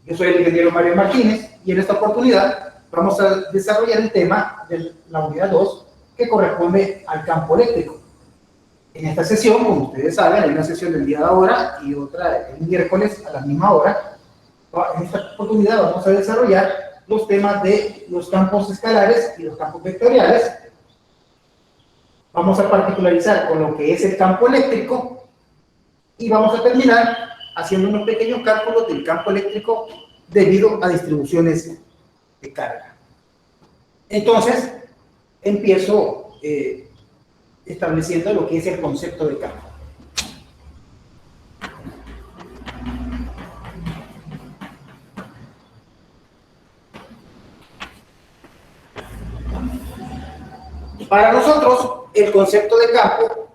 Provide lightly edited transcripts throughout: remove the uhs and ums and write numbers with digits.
Yo soy el ingeniero Mario Martínez y en esta oportunidad vamos a desarrollar el tema de la unidad 2 que corresponde al campo eléctrico. En esta sesión, como ustedes saben, hay una sesión del día de ahora y otra el miércoles a la misma hora. En esta oportunidad vamos a desarrollar los temas de los campos escalares y los campos vectoriales. Vamos a particularizar con lo que es el campo eléctrico y vamos a terminar haciendo unos pequeños cálculos del campo eléctrico debido a distribuciones de carga. Entonces, empiezo estableciendo lo que es el concepto de campo. Para nosotros, el concepto de campo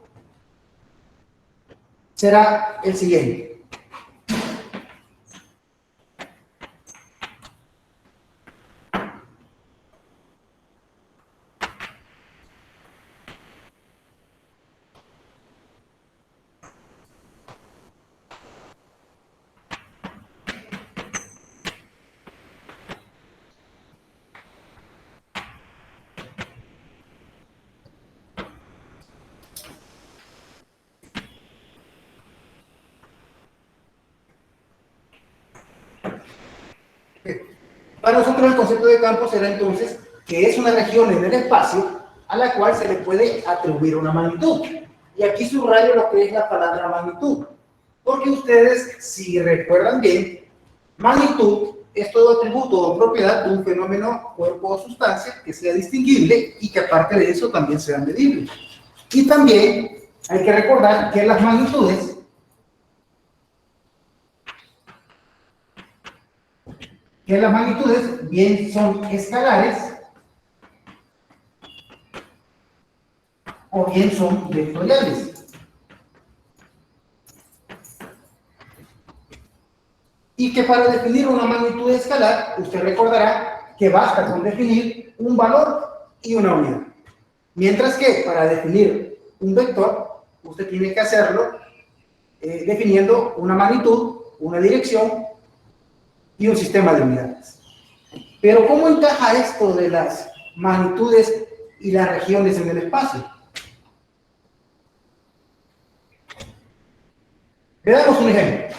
será el siguiente. Para nosotros el concepto de campo será entonces que es una región en el espacio a la cual se le puede atribuir una magnitud. Y aquí subrayo lo que es la palabra magnitud. Porque ustedes, si recuerdan bien, magnitud es todo atributo o propiedad de un fenómeno, cuerpo o sustancia que sea distinguible y que aparte de eso también sea medible. Y también hay que recordar que las magnitudes bien son escalares o bien son vectoriales. Y que para definir una magnitud escalar, usted recordará que basta con definir un valor y una unidad. Mientras que para definir un vector, usted tiene que hacerlo definiendo una magnitud, una dirección y un sistema de unidades. Pero ¿cómo encaja esto de las magnitudes y las regiones en el espacio? Veamos un ejemplo.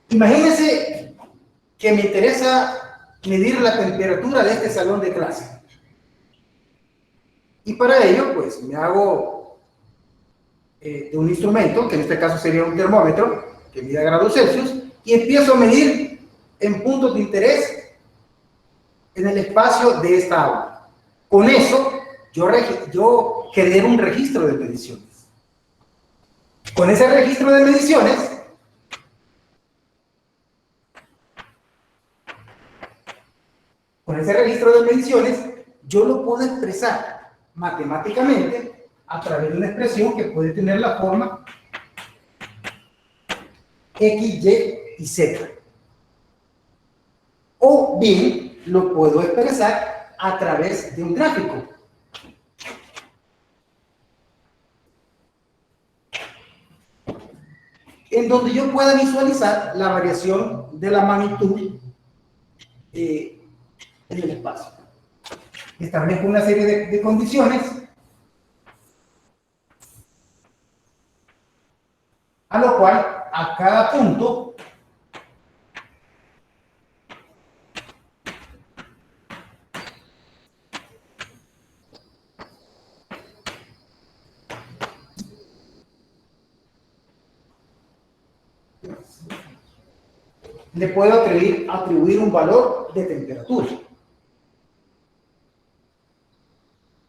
Imagínense que me interesa medir la temperatura de este salón de clase. Y para ello, pues, me hago de un instrumento, que en este caso sería un termómetro, que mida grados Celsius, y empiezo a medir en puntos de interés en el espacio de esta aula. Con eso, yo genero un registro de mediciones. Con ese registro de mediciones, yo lo puedo expresar matemáticamente a través de una expresión que puede tener la forma X, Y y Z. O bien lo puedo expresar a través de un gráfico. En donde yo pueda visualizar la variación de la magnitud en el espacio. Establezco una serie de condiciones a lo cual a cada punto le puedo atribuir un valor de temperatura.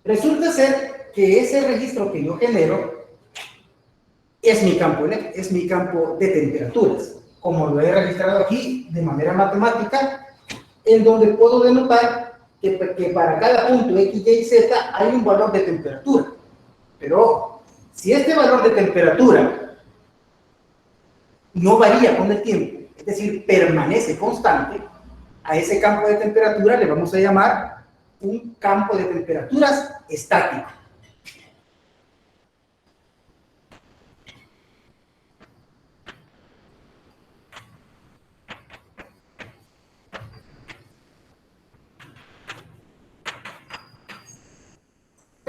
Resulta ser que ese registro que yo genero es mi campo de temperaturas, como lo he registrado aquí de manera matemática, en donde puedo denotar que para cada punto X, Y y Z hay un valor de temperatura. Pero si este valor de temperatura no varía con el tiempo, es decir, permanece constante, a ese campo de temperatura le vamos a llamar un campo de temperaturas estático.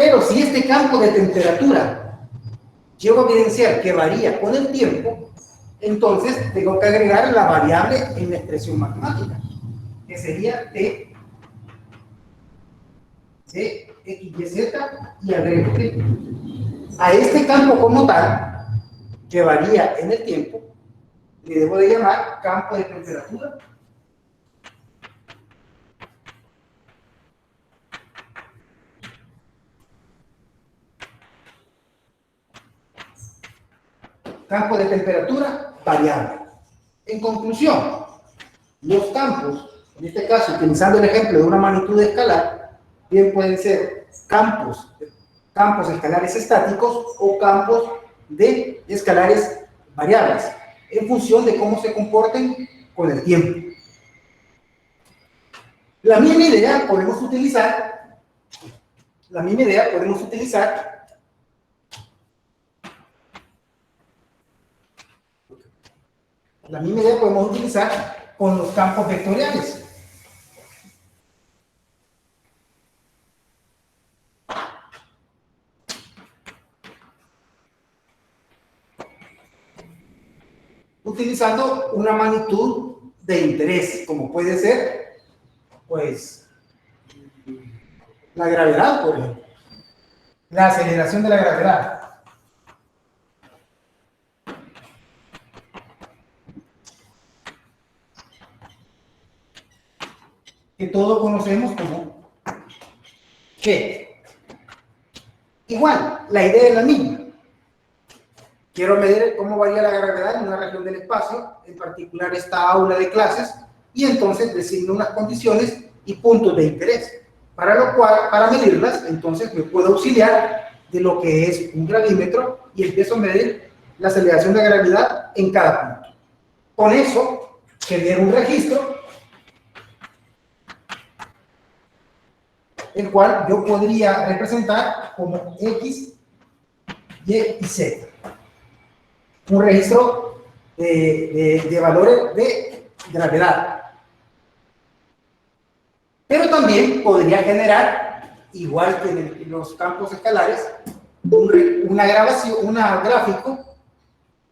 Pero si este campo de temperatura llego a evidenciar que varía con el tiempo, entonces tengo que agregar la variable en la expresión matemática, que sería T de X, Y, Z, y agrego T. A este campo como tal, que varía en el tiempo, le debo de llamar campo de temperatura. Campo de temperatura variable. En conclusión, los campos, en este caso, utilizando el ejemplo de una magnitud escalar, bien pueden ser campos escalares estáticos o campos de escalares variables, en función de cómo se comporten con el tiempo. La misma idea podemos utilizar con los campos vectoriales. Utilizando una magnitud de interés, como puede ser, pues, la gravedad, por ejemplo, la aceleración de la gravedad. Que todos conocemos como G. Igual, la idea es la misma. Quiero medir cómo varía la gravedad en una región del espacio, en particular esta aula de clases, y entonces designo unas condiciones y puntos de interés, para lo cual, para medirlas, entonces me puedo auxiliar de lo que es un gravímetro y empiezo a medir la aceleración de gravedad en cada punto. Con eso, genero un registro, el cual yo podría representar como X, Y y Z. Un registro de valores de gravedad. Pero también podría generar, igual que en los campos escalares, un gráfico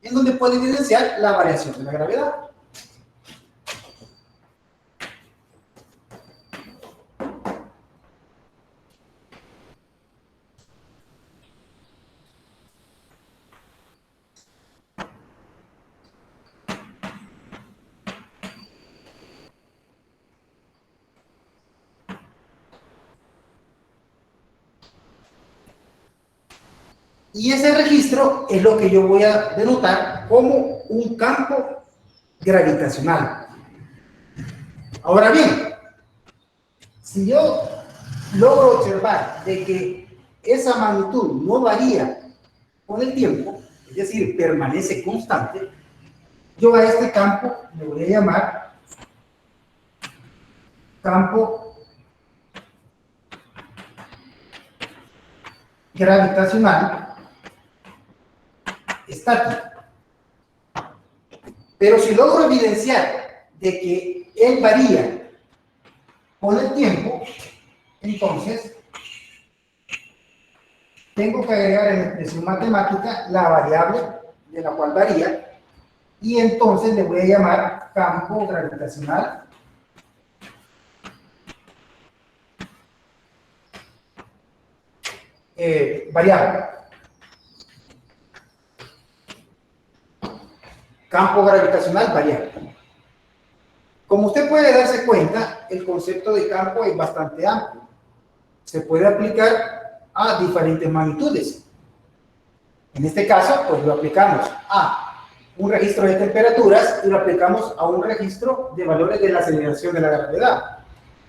en donde puede evidenciar la variación de la gravedad. Y ese registro es lo que yo voy a denotar como un campo gravitacional. Ahora bien, si yo logro observar de que esa magnitud no varía con el tiempo, es decir, permanece constante, yo a este campo le voy a llamar campo gravitacional estático. Pero si logro evidenciar de que él varía con el tiempo, entonces tengo que agregar en la expresión matemática la variable de la cual varía, y entonces le voy a llamar campo gravitacional variable. Campo gravitacional variable. Como usted puede darse cuenta, el concepto de campo es bastante amplio. Se puede aplicar a diferentes magnitudes. En este caso, pues lo aplicamos a un registro de temperaturas y lo aplicamos a un registro de valores de la aceleración de la gravedad,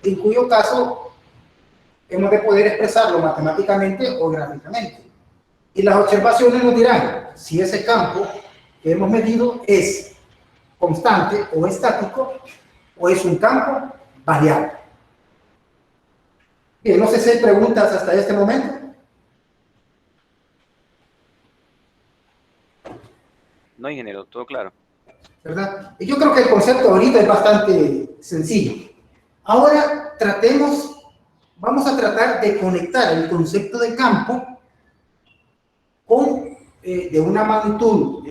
en cuyo caso hemos de poder expresarlo matemáticamente o gráficamente. Y las observaciones nos dirán si ese campo que hemos medido es constante o estático, o es un campo variable. Bien, no sé si hay preguntas hasta este momento. No, ingeniero, todo claro. ¿Verdad? Y yo creo que el concepto ahorita es bastante sencillo. Ahora tratemos vamos a tratar de conectar el concepto de campo con de una magnitud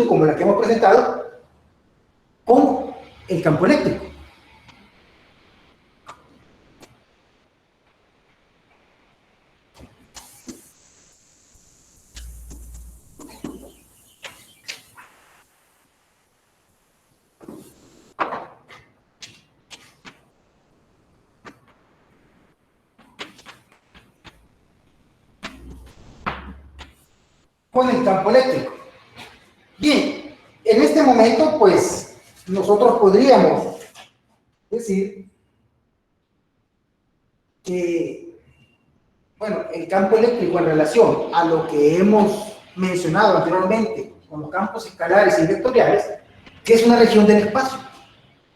como la que hemos presentado, con el campo eléctrico. Con el campo eléctrico. Bien, en este momento, pues, nosotros podríamos decir que, bueno, el campo eléctrico en relación a lo que hemos mencionado anteriormente con los campos escalares y vectoriales, que es una región del espacio,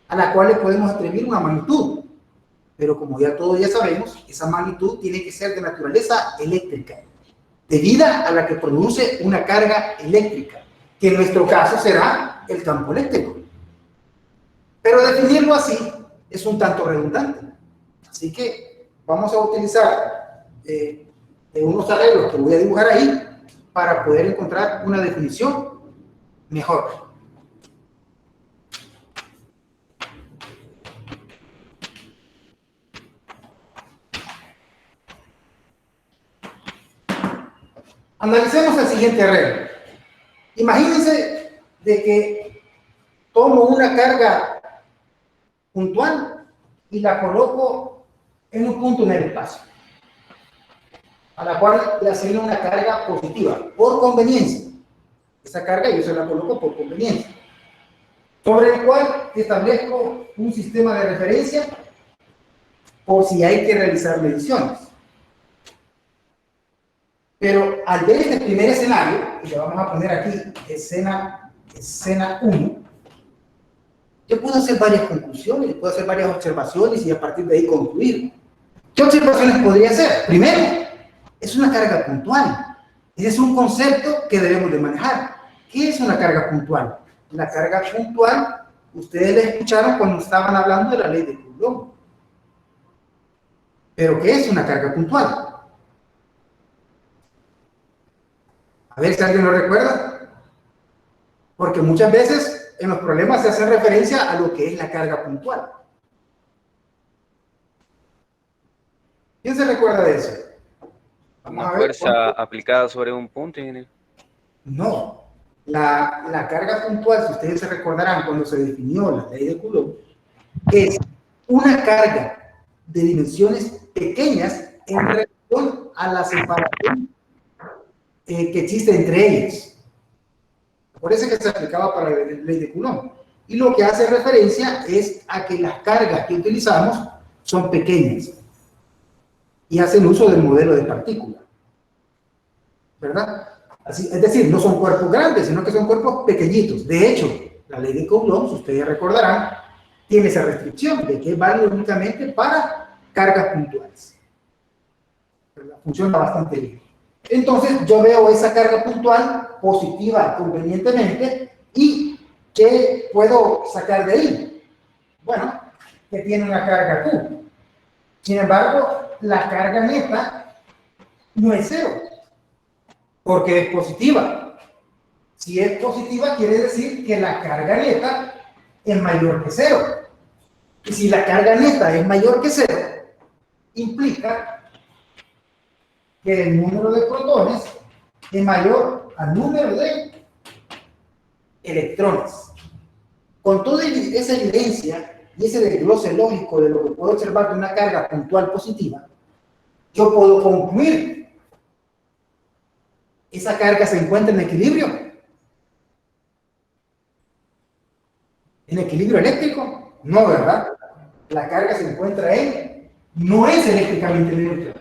a la cual le podemos atribuir una magnitud. Pero como ya todos ya sabemos, esa magnitud tiene que ser de naturaleza eléctrica, debida a la que produce una carga eléctrica, que en nuestro caso será el campo eléctrico. Pero definirlo así es un tanto redundante. Así que vamos a utilizar unos arreglos que voy a dibujar ahí para poder encontrar una definición mejor. Analicemos el siguiente arreglo. Imagínense de que tomo una carga puntual y la coloco en un punto en el espacio, a la cual le asigno una carga positiva, por conveniencia. Esa carga yo se la coloco por conveniencia, sobre el cual establezco un sistema de referencia por si hay que realizar mediciones. Pero al ver este primer escenario, y le vamos a poner aquí escena 1, yo puedo hacer varias conclusiones, puedo hacer varias observaciones y a partir de ahí concluir. ¿Qué observaciones podría hacer? Primero, es una carga puntual. Ese es un concepto que debemos de manejar. ¿Qué es una carga puntual? La carga puntual, ustedes la escucharon cuando estaban hablando de la ley de Coulomb. ¿Pero qué es una carga puntual? A ver si alguien lo recuerda. Porque muchas veces en los problemas se hace referencia a lo que es la carga puntual. ¿Quién se recuerda de eso? Una fuerza aplicada sobre un punto, ingeniero. No. La carga puntual, si ustedes se recordarán cuando se definió la ley de Coulomb, es una carga de dimensiones pequeñas en relación a la separación que existe entre ellas. Por eso es que se aplicaba para la ley de Coulomb. Y lo que hace referencia es a que las cargas que utilizamos son pequeñas y hacen uso del modelo de partícula, ¿verdad? Así, es decir, no son cuerpos grandes, sino que son cuerpos pequeñitos. De hecho, la ley de Coulomb, si ustedes recordarán, tiene esa restricción de que es válido únicamente para cargas puntuales. Funciona bastante bien. Entonces, yo veo esa carga puntual positiva convenientemente y ¿qué puedo sacar de ahí? Bueno, que tiene una carga Q. Sin embargo, la carga neta no es cero, porque es positiva. Si es positiva, quiere decir que la carga neta es mayor que cero. Y si la carga neta es mayor que cero, implica que el número de protones es mayor al número de electrones. Con toda esa evidencia y ese desglose lógico de lo que puedo observar de una carga puntual positiva, yo puedo concluir: ¿esa carga se encuentra en equilibrio? ¿En equilibrio eléctrico? No, ¿verdad? La carga se encuentra en, no es eléctricamente neutra.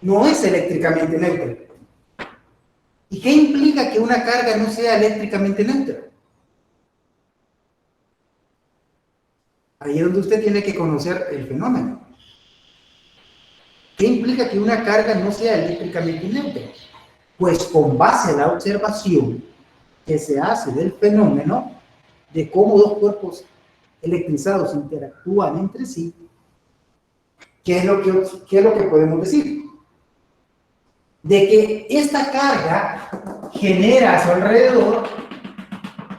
No es eléctricamente neutra. ¿Y qué implica que una carga no sea eléctricamente neutra? Ahí es donde usted tiene que conocer el fenómeno. ¿Qué implica que una carga no sea eléctricamente neutra? Pues con base a la observación que se hace del fenómeno de cómo dos cuerpos electrizados interactúan entre sí, ¿qué es lo que podemos decir? De que esta carga genera a su alrededor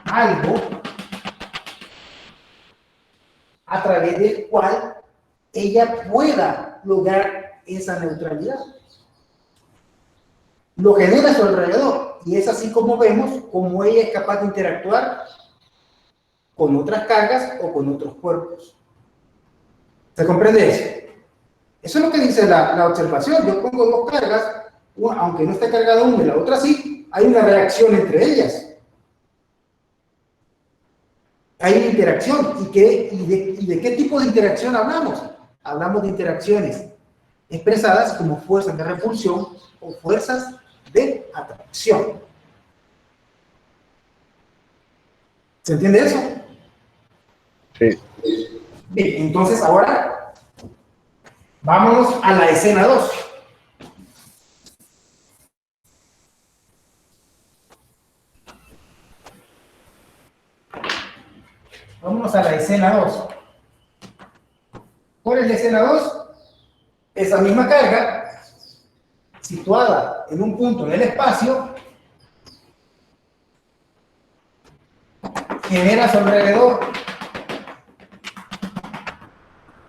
algo a través del cual ella pueda lograr esa neutralidad. Lo genera a su alrededor, y es así como vemos cómo ella es capaz de interactuar con otras cargas o con otros cuerpos. ¿Se comprende eso? Eso es lo que dice la observación. Yo pongo dos cargas, aunque no esté cargada una y la otra sí, hay una reacción entre ellas. Hay una interacción. ¿Y de qué tipo de interacción hablamos? Hablamos de interacciones expresadas como fuerzas de repulsión o fuerzas de atracción. ¿Se entiende eso? Sí. Bien, entonces ahora vámonos a la escena 2. Vámonos a la escena 2. ¿Cuál es la escena 2? Esa misma carga, situada en un punto en el espacio, genera a su alrededor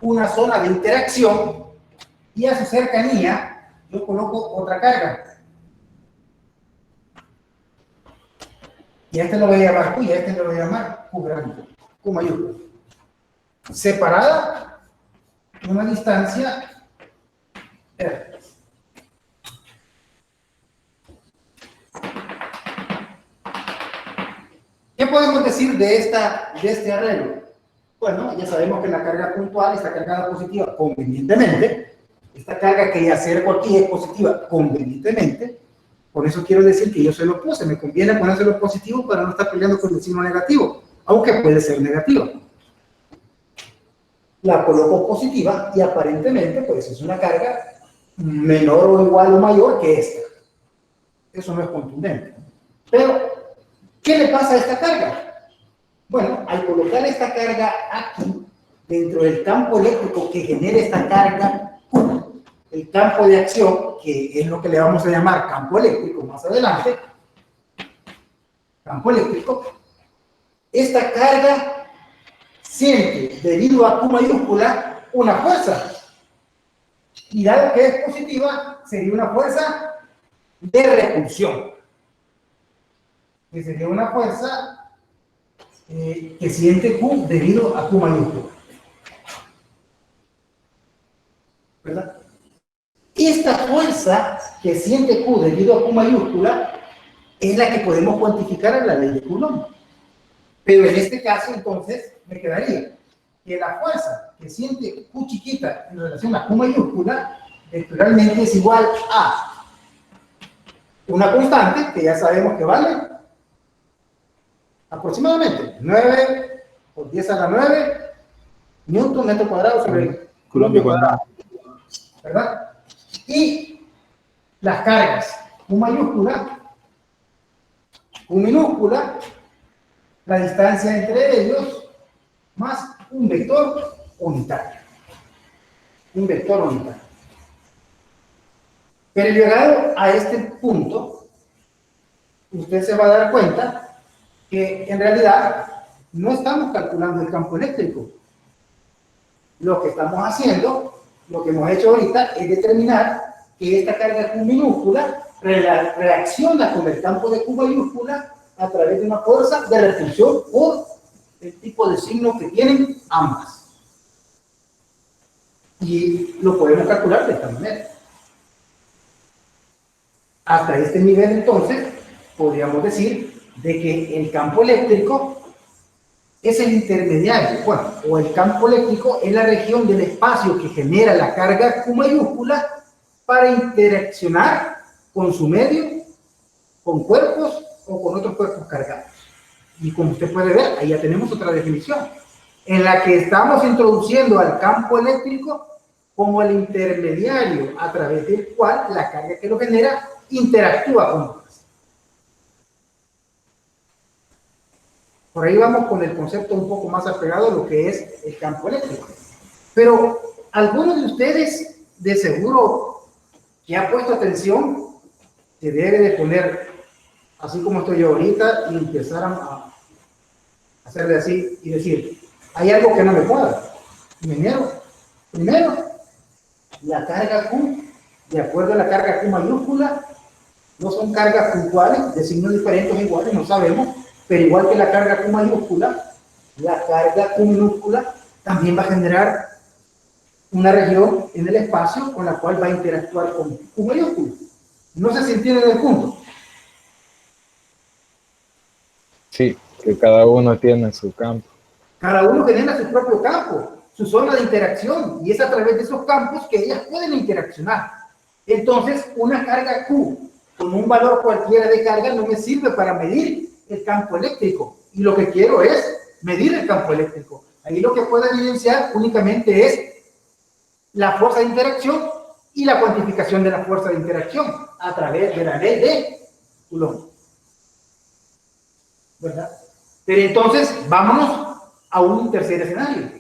una zona de interacción y a su cercanía yo coloco otra carga. Y a este lo voy a llamar Q y a este lo voy a llamar Q grande, Q mayúscula. Separada una distancia R. ¿Qué podemos decir de este arreglo? Bueno, ya sabemos que la carga puntual está cargada positiva convenientemente. Esta carga que ya acerco aquí es positiva convenientemente. Por eso quiero decir que yo se lo puse. Me conviene ponérselo positivo para no estar peleando con el signo negativo, aunque puede ser negativo. La coloco positiva y aparentemente pues es una carga menor o igual o mayor que esta. Eso no es contundente. Pero, ¿qué le pasa a esta carga? Bueno, al colocar esta carga aquí, dentro del campo eléctrico que genera esta carga Q, el campo de acción, que es lo que le vamos a llamar campo eléctrico más adelante, campo eléctrico, esta carga siente, debido a Q mayúscula, una fuerza. Y dado que es positiva, sería una fuerza de repulsión. Que sería una fuerza que siente Q debido a Q mayúscula. ¿Verdad? Esta fuerza que siente Q debido a Q mayúscula es la que podemos cuantificar a la ley de Coulomb. Pero en este caso, entonces, me quedaría que la fuerza que siente Q chiquita en relación a Q mayúscula, vectorialmente es igual a una constante, que ya sabemos que vale aproximadamente 9 por 10 a la 9 newton metro cuadrado sobre el coulomb cuadrado. ¿Verdad? Y las cargas Q mayúscula, Q minúscula, la distancia entre ellos, más un vector unitario. Un vector unitario. Pero llegado a este punto, usted se va a dar cuenta que en realidad no estamos calculando el campo eléctrico. Lo que estamos haciendo, lo que hemos hecho ahorita, es determinar que esta carga Q minúscula reacciona con el campo de Q mayúscula a través de una fuerza de repulsión por el tipo de signo que tienen ambas. Y lo podemos calcular de esta manera. Hasta este nivel, entonces, podríamos decir de que el campo eléctrico es el intermediario, bueno, o el campo eléctrico es la región del espacio que genera la carga Q mayúscula para interaccionar con su medio, con cuerpos o con otros cuerpos cargados. Y como usted puede ver, ahí ya tenemos otra definición, en la que estamos introduciendo al campo eléctrico como el intermediario a través del cual la carga que lo genera interactúa con otras. Por ahí vamos con el concepto un poco más apegado a lo que es el campo eléctrico. Pero algunos de ustedes, de seguro, que ha puesto atención, se debe de poner así como estoy yo ahorita y empezar a hacerle así y decir, hay algo que no me cuadra. Primero, la carga Q, de acuerdo a la carga Q mayúscula, no son cargas puntuales, de signos diferentes o iguales, no sabemos, pero igual que la carga Q mayúscula, la carga Q minúscula también va a generar una región en el espacio con la cual va a interactuar con Q mayúscula. No sé si entienden el punto. Sí, que cada uno tiene su campo. Cada uno genera su propio campo, su zona de interacción, y es a través de esos campos que ellas pueden interaccionar. Entonces, una carga Q con un valor cualquiera de carga no me sirve para medir el campo eléctrico, y lo que quiero es medir el campo eléctrico. Ahí lo que puedo evidenciar únicamente es la fuerza de interacción y la cuantificación de la fuerza de interacción a través de la ley de Coulomb, ¿verdad? Pero entonces, vámonos a un tercer escenario.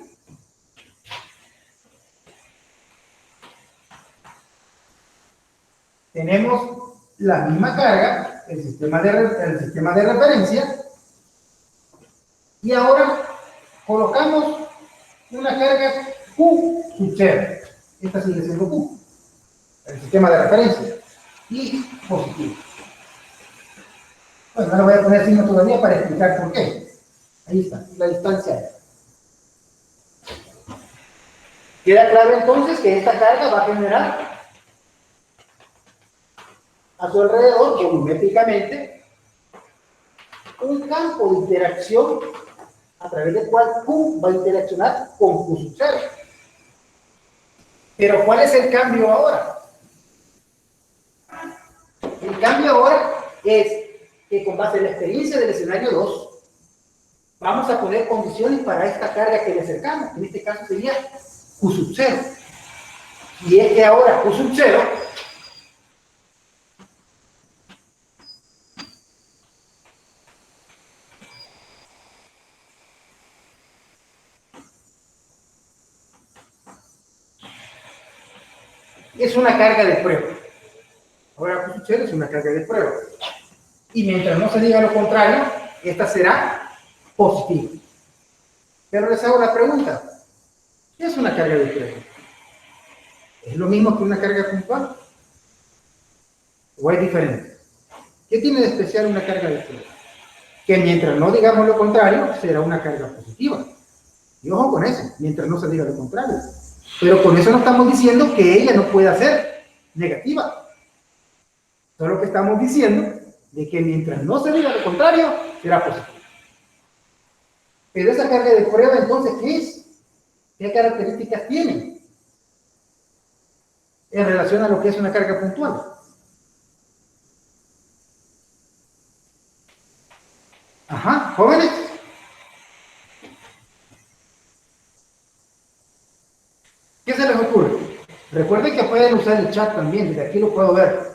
Tenemos la misma carga, el sistema de referencia, y ahora colocamos una carga Q sub 0. Esta sigue siendo Q, el sistema de referencia, y positivo. Bueno, no le voy a poner signo todavía para explicar por qué. Ahí está, la distancia. Queda claro entonces que esta carga va a generar a su alrededor, volumétricamente, un campo de interacción a través del cual Q va a interaccionar con Q sub 0. Pero ¿cuál es el cambio ahora? El cambio ahora es que con base en la experiencia del escenario 2, vamos a poner condiciones para esta carga que le acercamos, que en este caso sería Q sub 0. Y es que ahora Q sub 0 es una carga de prueba. Ahora Q sub 0 es una carga de prueba. Y mientras no se diga lo contrario, esta será positiva. Pero les hago la pregunta, ¿qué es una carga de prueba? ¿Es lo mismo que una carga puntual? ¿O es diferente? ¿Qué tiene de especial una carga de prueba? Que mientras no digamos lo contrario, será una carga positiva. Y ojo con eso, mientras no se diga lo contrario. Pero con eso no estamos diciendo que ella no pueda ser negativa. Solo que estamos diciendo de que mientras no se diga lo contrario, será positiva. Pero esa carga de prueba, entonces, ¿qué es? ¿Qué características tiene en relación a lo que es una carga puntual? Ajá, jóvenes. ¿Qué se les ocurre? Recuerden que pueden usar el chat también, desde aquí lo puedo ver.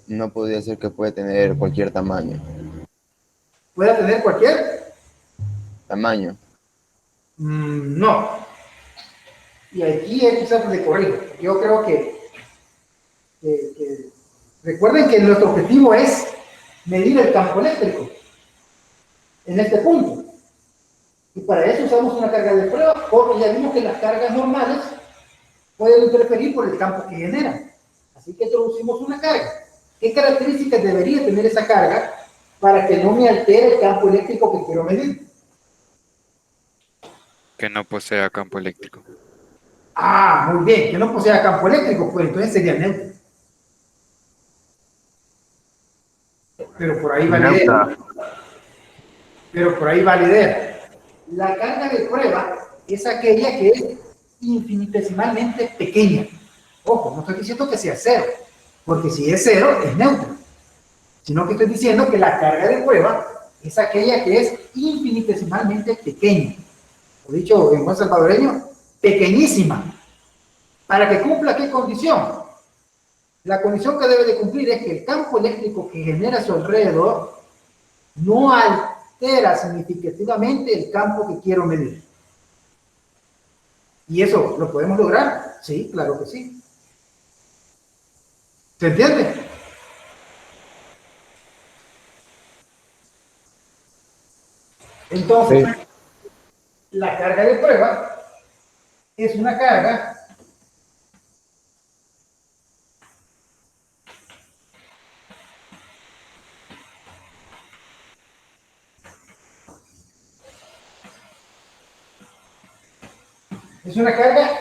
No podría ser que puede tener cualquier tamaño. ¿Puede tener cualquier? ¿Tamaño? No. Y aquí quizás le corrijo. Yo creo que recuerden que nuestro objetivo es medir el campo eléctrico en este punto. Y para eso usamos una carga de prueba, porque ya vimos que las cargas normales pueden interferir por el campo que generan. Así que introducimos una carga. ¿Qué características debería tener esa carga para que no me altere el campo eléctrico que quiero medir? Que no posea campo eléctrico. Ah, muy bien, que no posea campo eléctrico, pues entonces sería neutro. Pero por ahí va la idea. Pero por ahí va la idea. La carga de prueba es aquella que es infinitesimalmente pequeña. Ojo, no estoy diciendo que sea cero, porque si es cero, es neutro. Sino que estoy diciendo que la carga de prueba es aquella que es infinitesimalmente pequeña. O dicho en buen salvadoreño, pequeñísima. ¿Para que cumpla qué condición? La condición que debe de cumplir es que el campo eléctrico que genera a su alrededor no altera significativamente el campo que quiero medir. ¿Y eso lo podemos lograr? Sí, claro que sí. ¿Se entiende? Entonces, Sí. la carga de prueba es una carga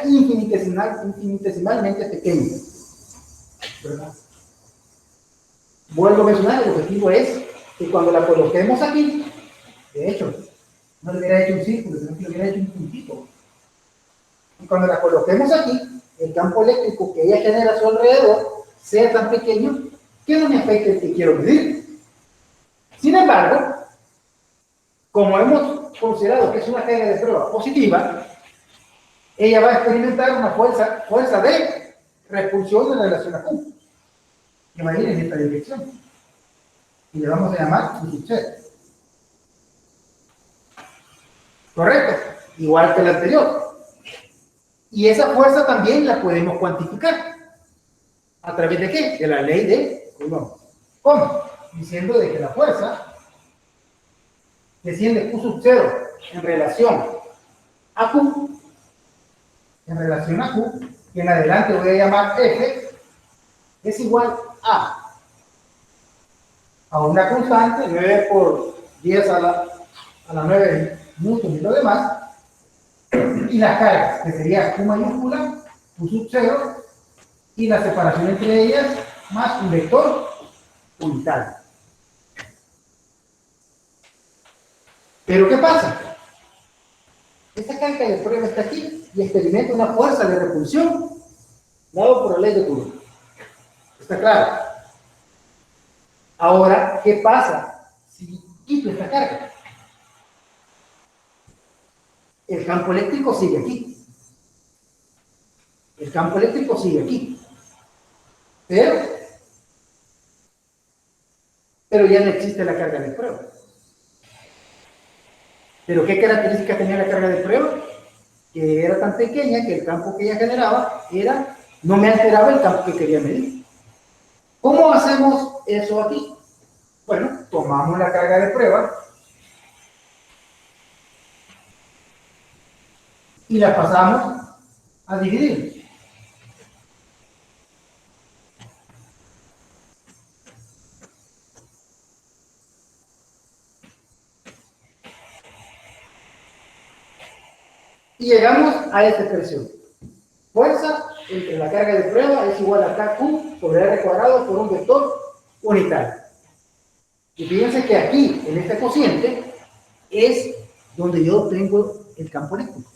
infinitesimalmente pequeña, ¿verdad? Vuelvo a mencionar, el objetivo es que cuando la coloquemos aquí, de hecho, no le hubiera hecho un círculo, sino que le hubiera hecho un puntito. Y cuando la coloquemos aquí, el campo eléctrico que ella genera a su alrededor sea tan pequeño que no me afecte el que quiero medir. Sin embargo, como hemos considerado que es una carga de prueba positiva, ella va a experimentar una fuerza de repulsión en relación a Q, que va a ir en esta dirección. Y le vamos a llamar Q sub 0. ¿Correcto? Igual que el anterior. Y esa fuerza también la podemos cuantificar. ¿A través de qué? De la ley de Coulomb. ¿Cómo? Diciendo de que la fuerza desciende Q sub 0 en relación a Q, que en adelante voy a llamar F, es igual a una constante, 9 por 10 a la 9 newton y lo demás, y las cargas, que sería Q mayúscula, Q sub 0, y la separación entre ellas, más un vector unitario. Pero ¿qué pasa? Esta carga de prueba está aquí y experimenta una fuerza de repulsión dado por la ley de Coulomb. ¿Está claro? Ahora, ¿qué pasa si quito esta carga? El campo eléctrico sigue aquí. El campo eléctrico sigue aquí. Pero ya no existe la carga de prueba. ¿Pero qué característica tenía la carga de prueba? Que era tan pequeña que el campo que ella generaba no me alteraba el campo que quería medir. ¿Cómo hacemos eso aquí? Bueno, tomamos la carga de prueba y la pasamos a dividir. Y llegamos a esta expresión. Fuerza entre la carga de prueba es igual a KQ sobre R cuadrado por un vector unitario. Y fíjense que aquí, en este cociente, es donde yo tengo el campo eléctrico.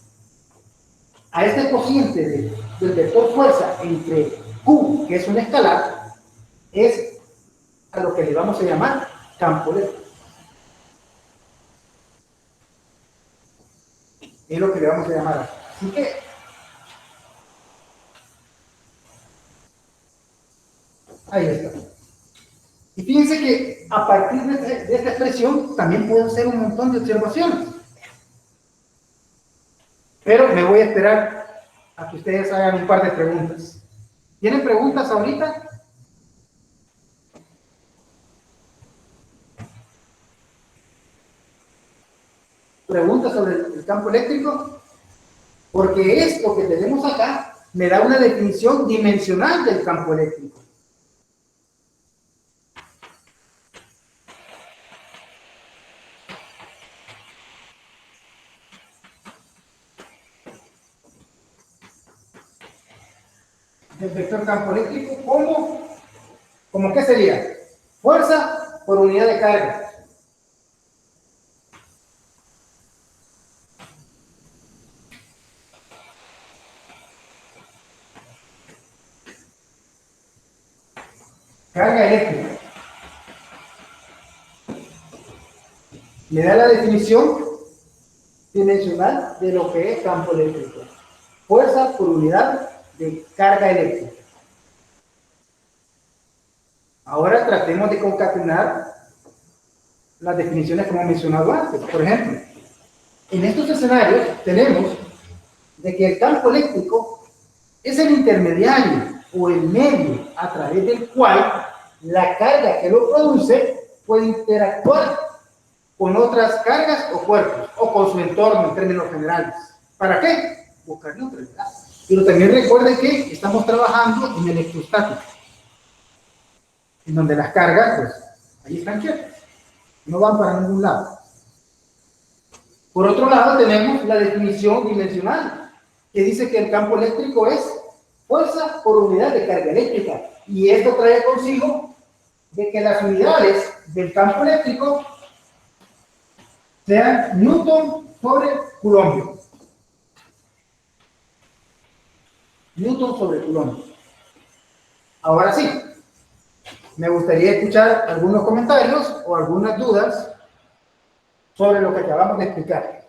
A este cociente del vector fuerza entre Q, que es un escalar, es a lo que le vamos a llamar campo eléctrico. Es lo que le vamos a llamar así. Así que, ahí está. Y fíjense que a partir de esta expresión también puedo hacer un montón de observaciones. Pero me voy a esperar a que ustedes hagan un par de preguntas. ¿Tienen preguntas ahorita? ¿Preguntas sobre el campo eléctrico? Porque esto que tenemos acá me da una definición dimensional del campo eléctrico. El vector campo eléctrico, ¿cómo qué sería? Fuerza por unidad de carga. Carga eléctrica. Me da la definición dimensional de lo que es campo eléctrico. Fuerza por unidad de carga eléctrica. Ahora tratemos de concatenar las definiciones que hemos mencionado antes. Por ejemplo, en estos escenarios tenemos de que el campo eléctrico es el intermediario o el medio a través del cual la carga que lo produce puede interactuar con otras cargas o cuerpos o con su entorno en términos generales. ¿Para qué? Buscar neutralidad. Pero también recuerden que estamos trabajando en electrostática, en donde las cargas, pues, ahí están quietas, no van para ningún lado. Por otro lado, tenemos la definición dimensional, que dice que el campo eléctrico es fuerza por unidad de carga eléctrica. Y esto trae consigo de que las unidades del campo eléctrico sean Newton sobre Coulomb. Newton sobre Coulomb. Ahora sí, me gustaría escuchar algunos comentarios o algunas dudas sobre lo que acabamos de explicar.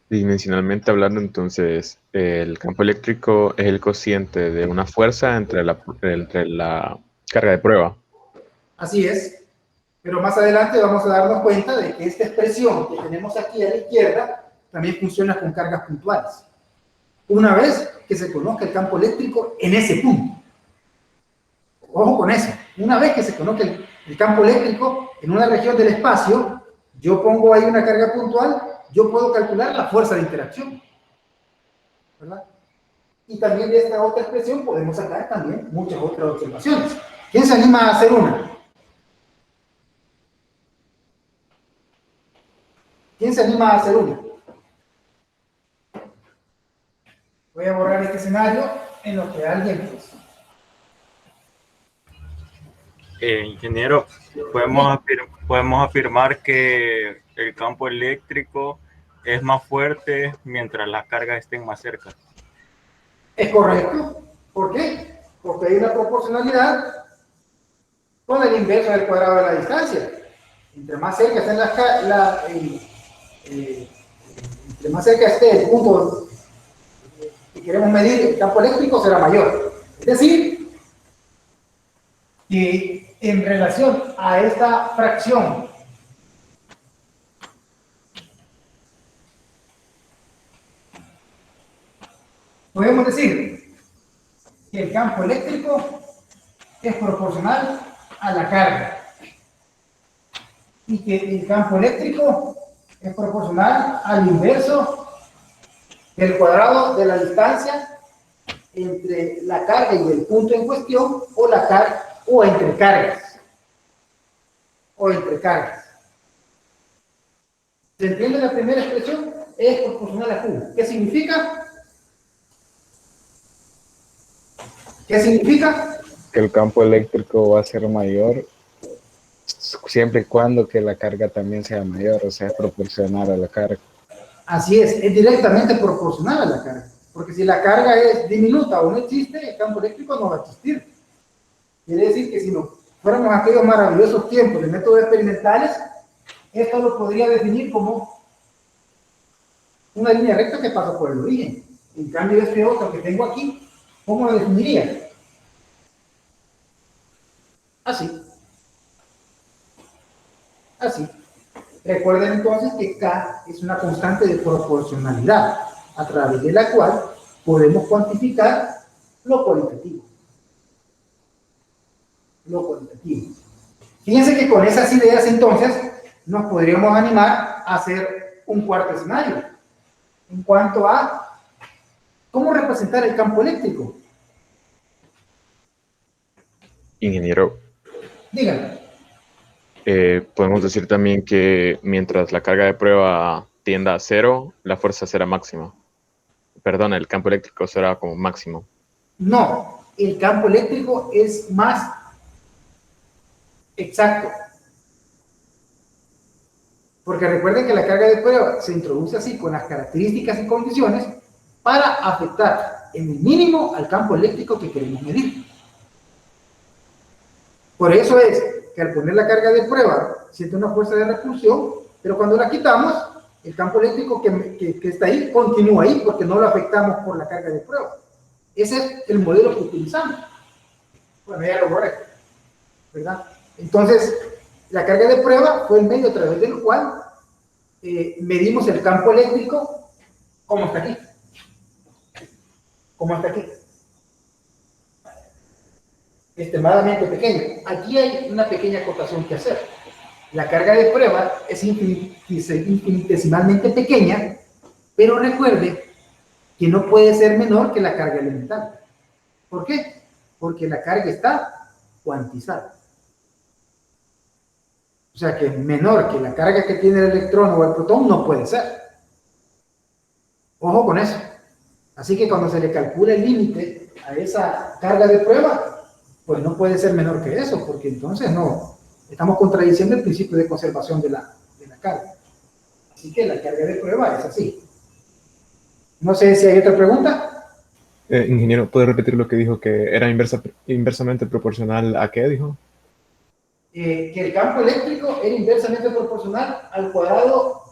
Dimensionalmente hablando, entonces, el campo eléctrico es el cociente de una fuerza entre la carga de prueba. Así es, pero más adelante vamos a darnos cuenta de que esta expresión que tenemos aquí a la izquierda también funciona con cargas puntuales. Una vez que se conozca el campo eléctrico en ese punto. Ojo con eso. Una vez que se conozca el campo eléctrico en una región del espacio, yo pongo ahí una carga puntual, yo puedo calcular la fuerza de interacción, ¿verdad? Y también de esta otra expresión podemos sacar también muchas otras observaciones. ¿Quién se anima a hacer una? ¿Quién se anima a hacer una? Voy a borrar este escenario en lo que alguien pues. Ingeniero, podemos afirmar que el campo eléctrico es más fuerte mientras las cargas estén más cerca. Es correcto. ¿Por qué? Porque hay una proporcionalidad con el inverso del cuadrado de la distancia. Entre más cerca estén entre más cerca esté el punto que queremos medir, el campo eléctrico será mayor. Es decir, que en relación a esta fracción podemos decir que el campo eléctrico es proporcional a la carga y que el campo eléctrico es proporcional al inverso del cuadrado de la distancia entre la carga y el punto en cuestión o la carga o entre cargas. ¿Se entiende la primera expresión? Es proporcional a Q. ¿Qué significa? ¿Qué significa? Que el campo eléctrico va a ser mayor siempre y cuando que la carga también sea mayor, o sea, es proporcional a la carga. Así es directamente proporcional a la carga. Porque si la carga es diminuta o no existe, el campo eléctrico no va a existir. Quiere decir que si no fuéramos aquellos maravillosos tiempos de métodos experimentales, esto lo podría definir como una línea recta que pasa por el origen. En cambio, este otro que tengo aquí, ¿cómo lo definiría? Así. Recuerden entonces que K es una constante de proporcionalidad, a través de la cual podemos cuantificar lo cualitativo. Fíjense que con esas ideas entonces nos podríamos animar a hacer un cuarto escenario en cuanto a cómo representar el campo eléctrico. Ingeniero, Díganme. podemos decir también que mientras la carga de prueba tienda a cero, la fuerza será máxima. Perdón, el campo eléctrico será como máximo. No, el campo eléctrico es más exacto. Porque recuerden que la carga de prueba se introduce así con las características y condiciones para afectar en el mínimo al campo eléctrico que queremos medir. Por eso es que al poner la carga de prueba siente una fuerza de repulsión, pero cuando la quitamos El campo eléctrico que está ahí continúa ahí porque no lo afectamos por la carga de prueba. Ese es el modelo que utilizamos. Bueno, ya lo borré, ¿verdad? Entonces, la carga de prueba fue el medio a través del cual medimos el campo eléctrico como está aquí. Como hasta aquí. Extremadamente pequeño. Aquí hay una pequeña acotación que hacer. La carga de prueba es infinitesimalmente pequeña, pero recuerde que no puede ser menor que la carga elemental. ¿Por qué? Porque la carga está cuantizada. O sea que menor que la carga que tiene el electrón o el protón no puede ser. Ojo con eso. Así que cuando se le calcula el límite a esa carga de prueba, pues no puede ser menor que eso, porque entonces no, estamos contradiciendo el principio de conservación de la carga. Así que la carga de prueba es así. No sé si hay otra pregunta. Ingeniero, ¿puede repetir lo que dijo, que era inversamente proporcional a qué dijo? Que el campo eléctrico era inversamente proporcional al cuadrado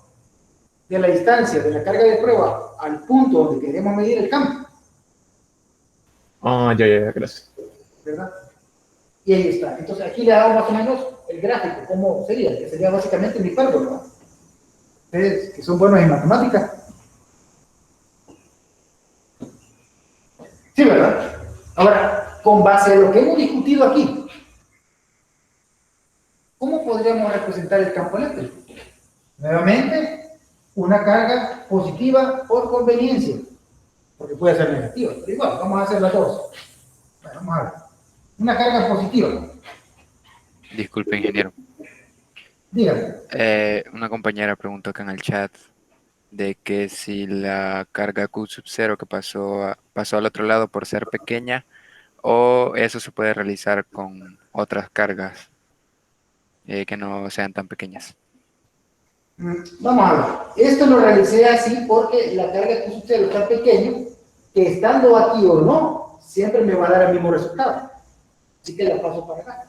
de la distancia de la carga de prueba al punto donde queremos medir el campo. Ah, ya, gracias. ¿Verdad? Y ahí está. Entonces aquí le damos más o menos el gráfico, cómo sería, que sería básicamente mi hipérbolo, ¿no? Ustedes que son buenos en matemáticas. Sí, ¿verdad? Ahora, con base a lo que hemos discutido aquí, ¿cómo podríamos representar el campo eléctrico? Nuevamente, una carga positiva por conveniencia, porque puede ser negativa, pero igual, vamos a hacer las dos. Bueno, vamos a ver. Una carga positiva. Disculpe, ingeniero. Dígame. Una compañera preguntó acá en el chat de que si la carga Q sub 0 que pasó al otro lado por ser pequeña, o eso se puede realizar con otras cargas que no sean tan pequeñas. Vamos a ver. Esto lo realicé así porque la carga que usted es tan pequeño que estando aquí o no, siempre me va a dar el mismo resultado. Así que la paso para acá.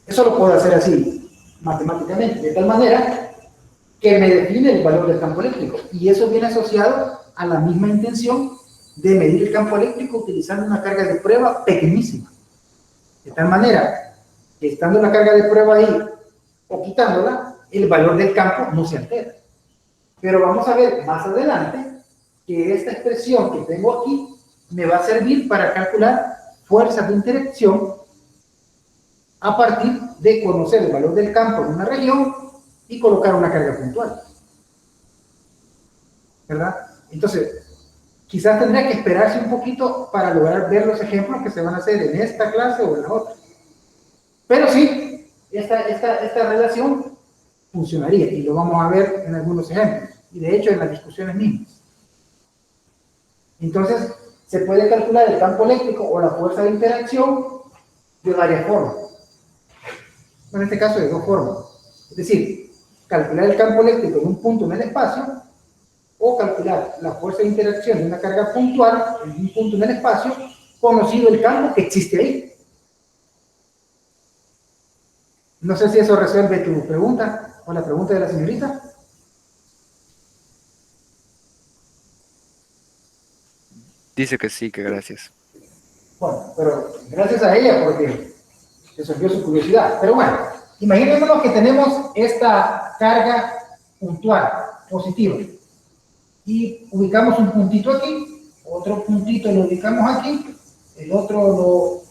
Eso lo puedo hacer así, matemáticamente, de tal manera que me define el valor del campo eléctrico. Y eso viene asociado a la misma intención de medir el campo eléctrico utilizando una carga de prueba pequeñísima. De tal manera que estando la carga de prueba ahí o quitándola, el valor del campo no se altera. Pero vamos a ver más adelante que esta expresión que tengo aquí me va a servir para calcular fuerzas de interacción a partir de conocer el valor del campo en una región y colocar una carga puntual. ¿Verdad? Entonces, quizás tendría que esperarse un poquito para lograr ver los ejemplos que se van a hacer en esta clase o en la otra. Pero sí, esta relación funcionaría y lo vamos a ver en algunos ejemplos y de hecho en las discusiones mismas. Entonces, se puede calcular el campo eléctrico o la fuerza de interacción de varias formas. En este caso de dos formas. Es decir, calcular el campo eléctrico en un punto en el espacio o calcular la fuerza de interacción de una carga puntual en un punto en el espacio, conocido el campo que existe ahí. No sé si eso resuelve tu pregunta o la pregunta de la señorita. Dice que sí, que gracias. Bueno, pero gracias a ella porque resolvió su curiosidad. Pero bueno, imaginémonos que tenemos esta carga puntual, positiva, y ubicamos un puntito aquí, otro puntito lo ubicamos aquí, el otro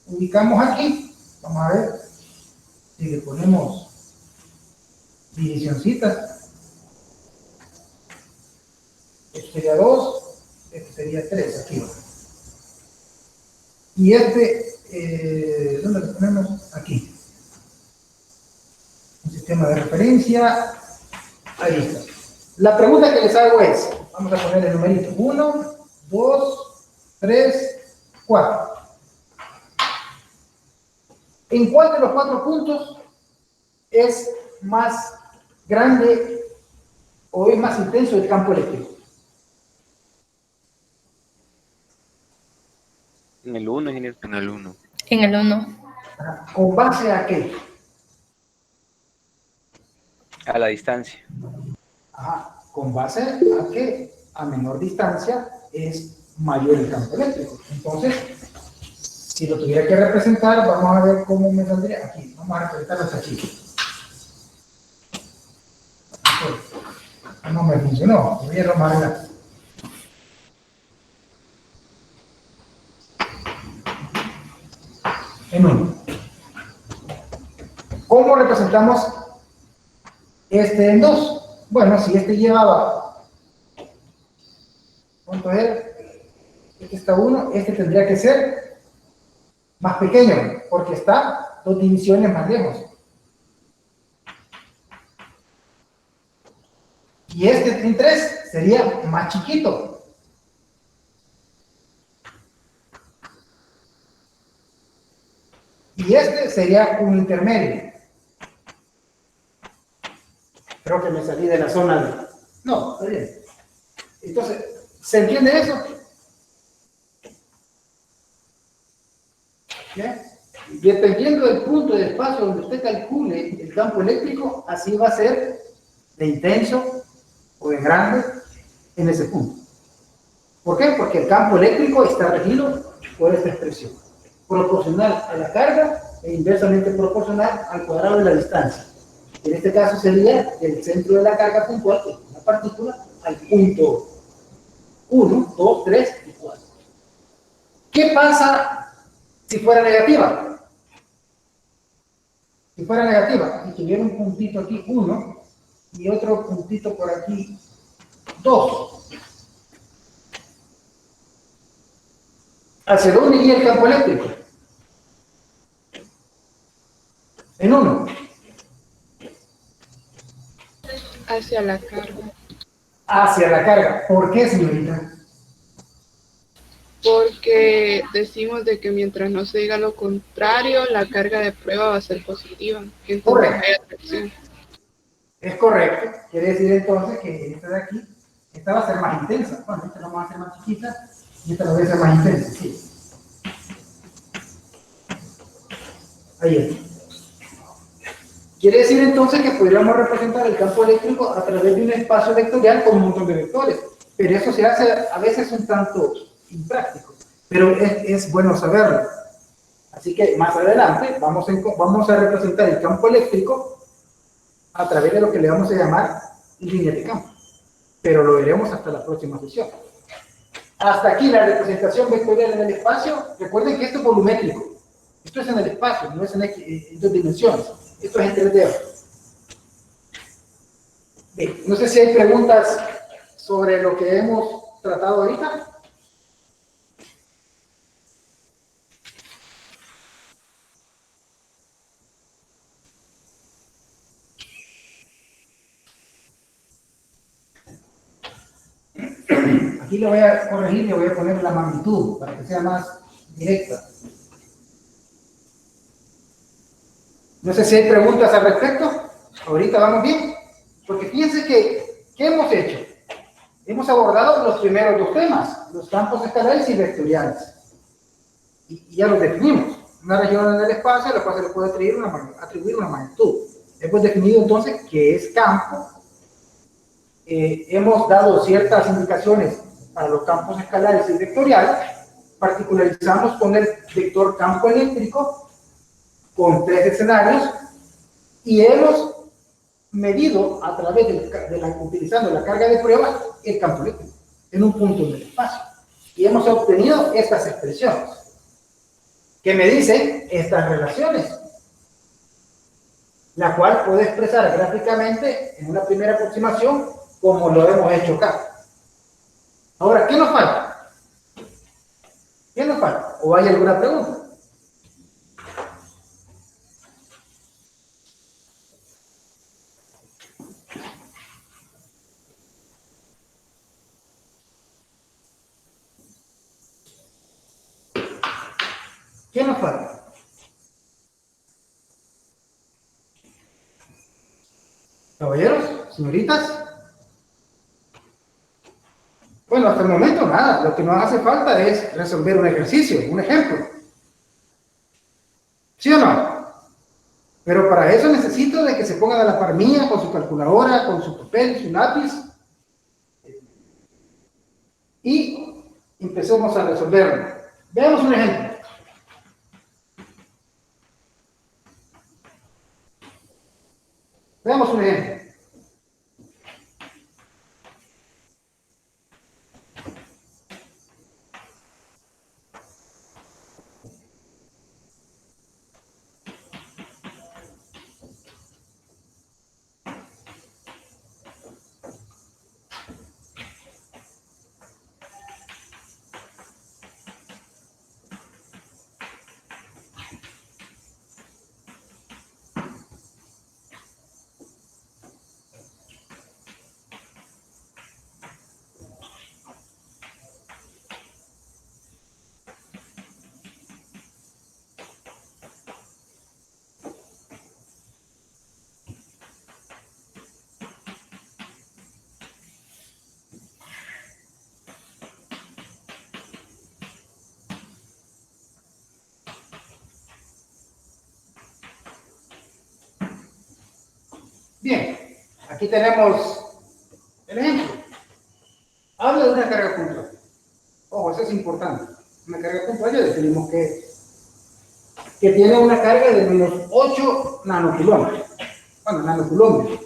lo ubicamos aquí. Vamos a ver si le ponemos divisioncitas. Esto sería 2, este sería 3, aquí va. Y ¿dónde lo ponemos? Aquí. Un sistema de referencia. Ahí está. La pregunta que les hago es, vamos a poner el numerito. 1, 2, 3, 4. ¿En cuál de los 4 puntos es más grande o es más intenso el campo eléctrico? En el 1, ingeniero. En el 1. En el 1. ¿Con base a qué? A la distancia. Ajá, con base a que a menor distancia es mayor el campo eléctrico. Entonces, si lo tuviera que representar, vamos a ver cómo me saldría aquí. Vamos a representarlo hasta aquí. No me funcionó, voy a más adelante. En 1. ¿Cómo representamos este en 2? Bueno, si este llevaba, ¿cuánto era? Este está 1, este tendría que ser más pequeño, porque está 2 divisiones más lejos. Y este en 3 sería más chiquito. Y este sería un intermedio. Creo que me salí de la zona de... No, está bien. Entonces, ¿se entiende eso? ¿Ya? Dependiendo del punto de espacio donde usted calcule el campo eléctrico, así va a ser de intenso o de grande en ese punto. ¿Por qué? Porque el campo eléctrico está regido por esta expresión. Proporcional a la carga e inversamente proporcional al cuadrado de la distancia. En este caso sería el centro de la carga puntual, que es una partícula, al punto 1, 2, 3 y 4. ¿Qué pasa si fuera negativa? Si fuera negativa y tuviera un puntito aquí, 1, y otro puntito por aquí, 2. ¿Hacia dónde iría el campo eléctrico? En 1. Hacia la carga. Hacia la carga. ¿Por qué, señorita? Porque decimos de que mientras no se diga lo contrario, la carga de prueba va a ser positiva. Entonces Correcto. hay atracción. Es correcto. Quiere decir entonces que esta de aquí, esta va a ser más intensa. Bueno, esta la vamos a hacer más chiquita y esta la voy a hacer más intensa. Sí. Ahí es. Quiere decir entonces que podríamos representar el campo eléctrico a través de un espacio vectorial con un montón de vectores. Pero eso se hace a veces un tanto impráctico. Pero es bueno saberlo. Así que más adelante vamos a representar el campo eléctrico a través de lo que le vamos a llamar línea de campo. Pero lo veremos hasta la próxima sesión. Hasta aquí la representación vectorial en el espacio. Recuerden que esto es volumétrico. Esto es en el espacio, no es en 2 dimensiones. Esto es en 3D. Bien, no sé si hay preguntas sobre lo que hemos tratado ahorita. Aquí le voy a corregir, le voy a poner la magnitud para que sea más directa. No sé si hay preguntas al respecto. Ahorita vamos bien. Porque fíjense que, ¿qué hemos hecho? Hemos abordado los primeros 2 temas, los campos escalares y vectoriales. Y ya los definimos. Una región en el espacio a la cual se le puede atribuir una magnitud. Hemos definido entonces qué es campo. Hemos dado ciertas indicaciones para los campos escalares y vectoriales. Particularizamos con el vector campo eléctrico con 3 escenarios y hemos medido a través utilizando la carga de prueba el campo eléctrico en un punto del espacio y hemos obtenido estas expresiones que me dicen estas relaciones, la cual puedo expresar gráficamente en una primera aproximación como lo hemos hecho acá. Ahora, ¿qué nos falta? ¿Qué nos falta? ¿O hay alguna pregunta? ¿Qué nos falta? Caballeros, señoritas. Bueno, hasta el momento nada. Lo que nos hace falta es resolver un ejercicio, un ejemplo. ¿Sí o no? Pero para eso necesito de que se pongan a la par mía con su calculadora, con su papel, su lápiz. Y empecemos a resolverlo. Veamos un ejemplo. Veamos un ejemplo. Bien, aquí tenemos el ejemplo. Habla de una carga puntual. Ojo, eso es importante. Una carga puntual ya definimos que tiene una carga de menos 8 nanocoulombios. Bueno, nanocoulombios.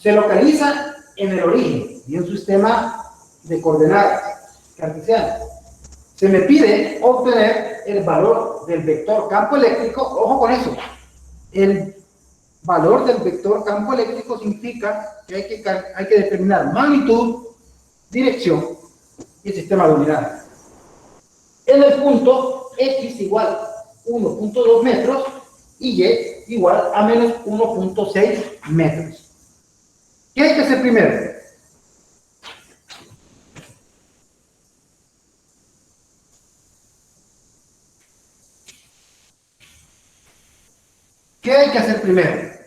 Se localiza en el origen y en su sistema de coordenadas cartesianas. Se me pide obtener el valor del vector campo eléctrico. Ojo con eso. El valor del vector campo eléctrico significa que hay que determinar magnitud, dirección y sistema de unidades. En el punto X igual 1.2 metros y Y igual a menos 1.6 metros. ¿Qué hay que hacer primero? ¿Qué hay que hacer primero?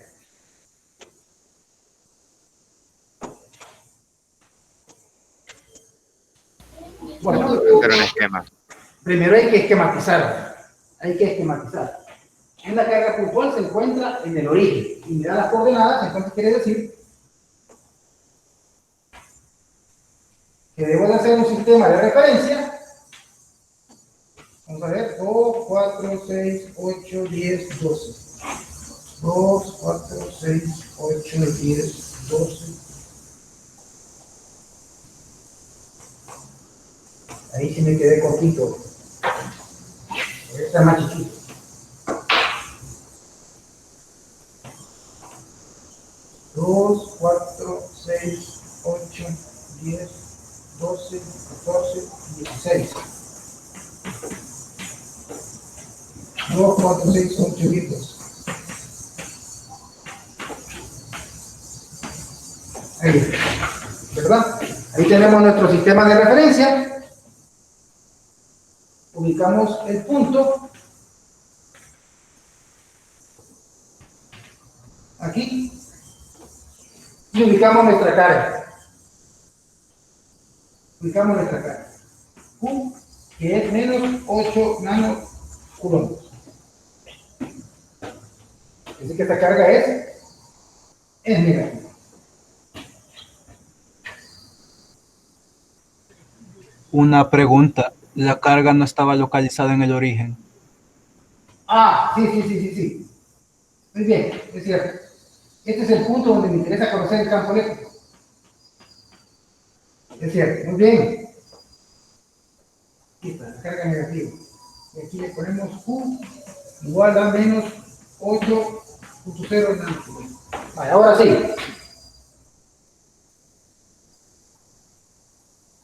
Bueno, Hacer un esquema. primero hay que esquematizar. Hay que esquematizar. Una carga puntual se encuentra en el origen y me da las coordenadas, entonces quiere decir que debo de hacer un sistema de referencia. Vamos a ver, 2, 4, 6, 8, 10, 12. 2, 4, 6, 8, 10, 12. Ahí sí me quedé cortito. Está más chiquito. 2, 4, 6, 8, 10, 12, 14, 16. 2, 4, 6, 8, 10, 12. Ahí, ¿verdad? Ahí tenemos nuestro sistema de referencia. Ubicamos el punto. Aquí. Y ubicamos nuestra carga. Ubicamos nuestra carga. Q, que es menos 8 nanocoulombios. Es decir, que esta carga es negativa. Una pregunta. La carga no estaba localizada en el origen. Ah, sí. Muy bien, es cierto. Este es el punto donde me interesa conocer el campo eléctrico. Es cierto, muy bien. Aquí está, la carga negativa. Y aquí le ponemos Q igual a menos 8.0 nanocoulombios. Vale, ahora sí.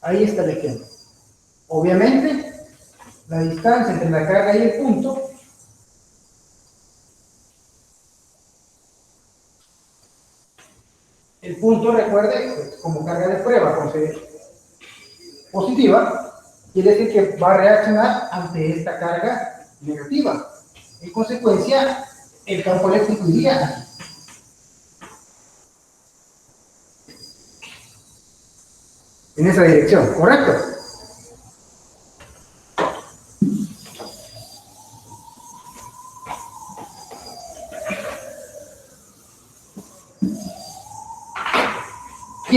Ahí está el ejemplo. Obviamente, la distancia entre la carga y el punto recuerde, pues, como carga de prueba con positiva, quiere decir que va a reaccionar ante esta carga negativa. En consecuencia, el campo eléctrico iría aquí. En esa dirección, ¿correcto?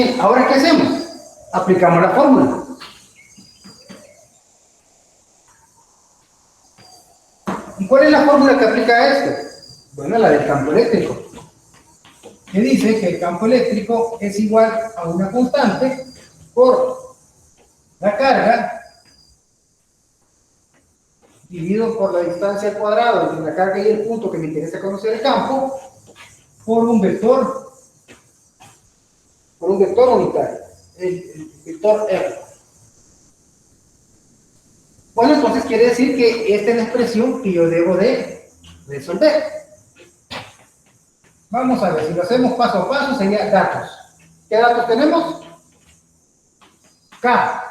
Bien, ¿ahora qué hacemos? Aplicamos la fórmula. ¿Y cuál es la fórmula que aplica a esto? Bueno, la del campo eléctrico, que dice que el campo eléctrico es igual a una constante por la carga dividido por la distancia al cuadrado entre la carga y el punto que me interesa conocer el campo por un vector unitario, el vector R. Bueno, entonces quiere decir que esta es la expresión que yo debo de resolver. Vamos a ver, si lo hacemos paso a paso sería datos. ¿Qué datos tenemos? K,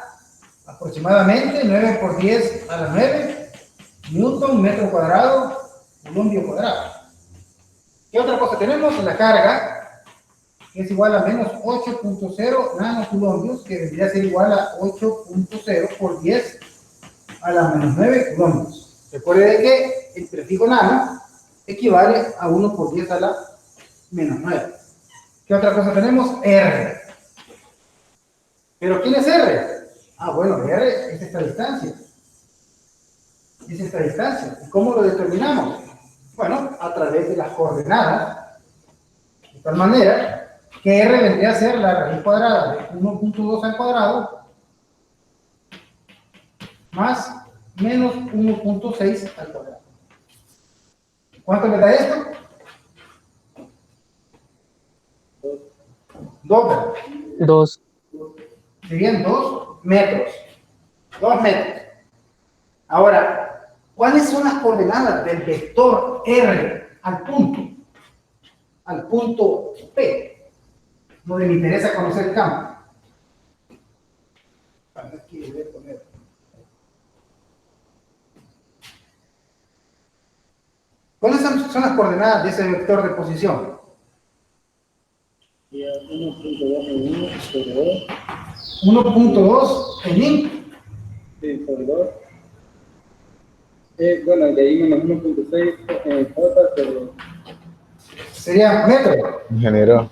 aproximadamente 9 por 10 a la 9, Newton, metro cuadrado, coulombio cuadrado. ¿Qué otra cosa tenemos? La carga, que es igual a menos 8.0 nanocoulombios, que vendría a ser igual a 8.0 por 10 a la menos 9 coulombos. Recuerde que el prefijo nano equivale a 1 por 10 a la menos 9. ¿Qué otra cosa tenemos? R. ¿Pero quién es R? Ah, bueno, R es esta distancia. Es esta distancia. ¿Y cómo lo determinamos? Bueno, a través de las coordenadas. De tal manera que R vendría a ser la raíz cuadrada de 1.2 al cuadrado más menos 1.6 al cuadrado. ¿Cuánto me da esto? 2. Serían 2 metros. 2 metros. Ahora, ¿cuáles son las coordenadas del vector R al punto? Al punto P, donde me interesa conocer el campo. Aquí voy a poner. ¿Cuáles son las coordenadas de ese vector de posición? 1.2 en I. Sí, sobre 2. Bueno, de ahí menos 1.6 en J, pero... Sería metro. Ingeniero.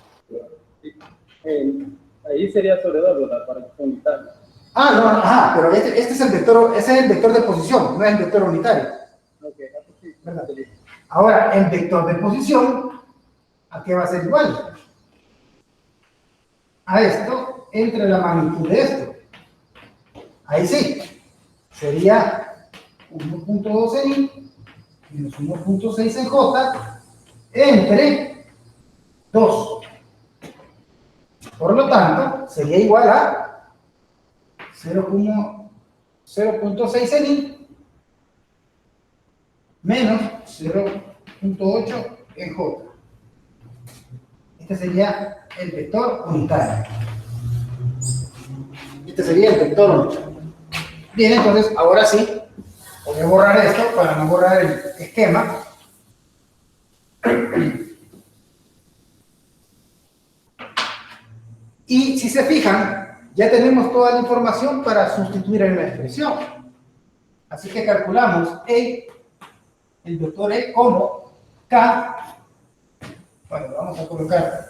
Ahí sería sobre 2, ¿verdad? Para que sea unitario. Ah, no, ajá, pero este es el vector, ese es el vector de posición, no es el vector unitario. Ok, sí. ¿Verdad? Ahora, el vector de posición, ¿a qué va a ser igual? A esto, entre la magnitud de esto. Ahí sí, sería 1.2 en I menos 1.6 en J entre 2. Por lo tanto, sería igual a 0.6 en I menos 0.8 en J. Este sería el vector unitario. Este sería el vector unitario. Bien, entonces, ahora sí, voy a borrar esto para no borrar el esquema. Y si se fijan, ya tenemos toda la información para sustituir en la expresión. Así que calculamos el vector E como K. Bueno, vamos a colocar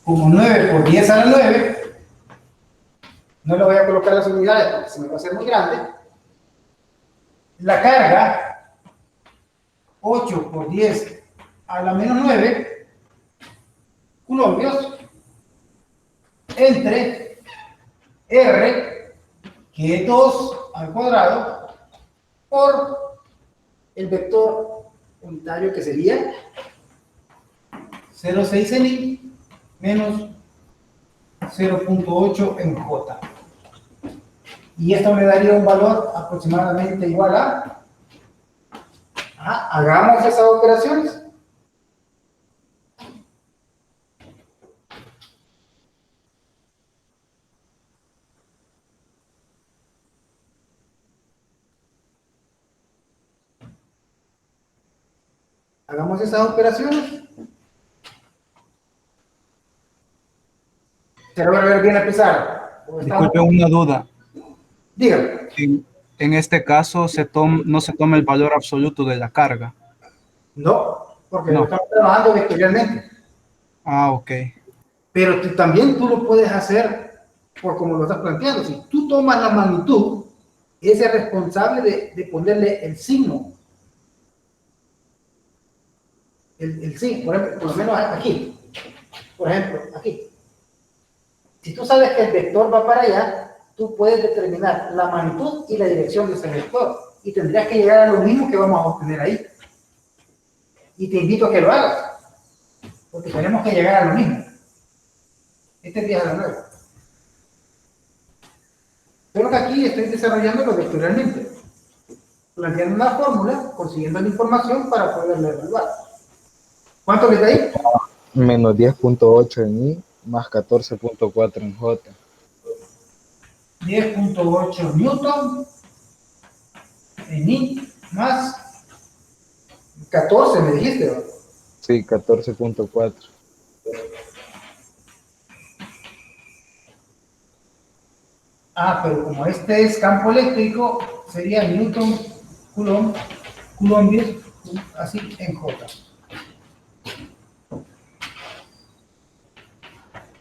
como 9 por 10 a la 9. No le voy a colocar las unidades porque se me va a hacer muy grande. La carga, 8 por 10 a la menos 9 coulombios entre R, que es 2 al cuadrado, por el vector unitario que sería 0.6 en I menos 0.8 en J. Y esto me daría un valor aproximadamente igual a... hagamos esas operaciones. Hagamos esas operaciones. Se logra ver bien la pizarra. Disculpe, una duda. Dígame. En este caso no se toma el valor absoluto de la carga. No, porque no estamos trabajando vectorialmente. Ah, ok. Pero también tú lo puedes hacer por como lo estás planteando. Si tú tomas la magnitud, es el responsable de ponerle el signo. El signo, por ejemplo, por lo menos aquí. Por ejemplo, aquí. Si tú sabes que el vector va para allá, tú puedes determinar la magnitud y la dirección de ese vector. Y tendrías que llegar a lo mismo que vamos a obtener ahí. Y te invito a que lo hagas. Porque tenemos que llegar a lo mismo. Este es 10 a la 9. Pero que aquí estoy desarrollándolo vectorialmente. Planteando una fórmula, consiguiendo la información para poderla evaluar. ¿Cuánto le da ahí? Menos 10.8 en I más 14.4 en J. 10.8 newton en I más 14, me dijiste, ¿no? Sí, 14.4. Pero como este es campo eléctrico, sería newton, coulomb, así en J.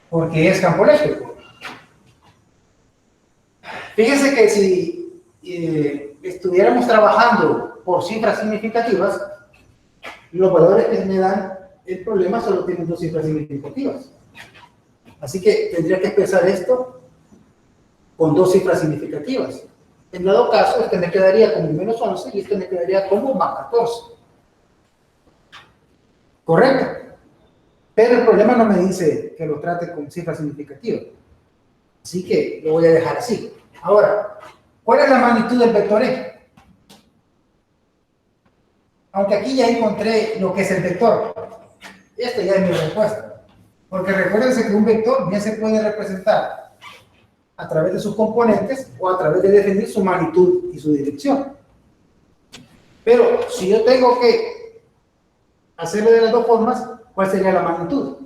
Porque es campo eléctrico. Fíjense que si estuviéramos trabajando por cifras significativas, los valores que me dan el problema solo tienen 2 cifras significativas. Así que tendría que expresar esto con 2 cifras significativas. En dado caso, este me quedaría como menos 11 y este me quedaría como más 14. ¿Correcto? Pero el problema no me dice que lo trate con cifras significativas. Así que lo voy a dejar así. Ahora, ¿cuál es la magnitud del vector E? Aunque aquí ya encontré lo que es el vector. Esta ya es mi respuesta. Porque recuérdense que un vector bien se puede representar a través de sus componentes o a través de definir su magnitud y su dirección. Pero si yo tengo que hacerlo de las dos formas, ¿cuál sería la magnitud?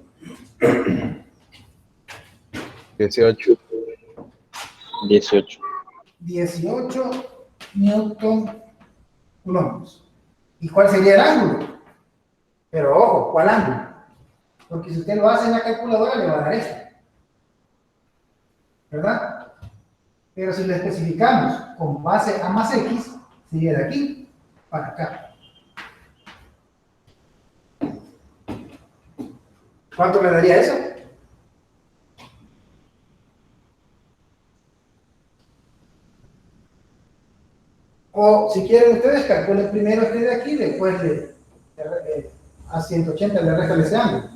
18. 18 newton coulombs. ¿Y cuál sería el ángulo? Pero ojo, ¿cuál ángulo? Porque si usted lo hace en la calculadora, le va a dar esto. ¿Verdad? Pero si lo especificamos con base a más x, sería de aquí para acá. ¿Cuánto me daría eso? O si quieren ustedes, calculen primero este de aquí, después a 180 le restan ese ángulo.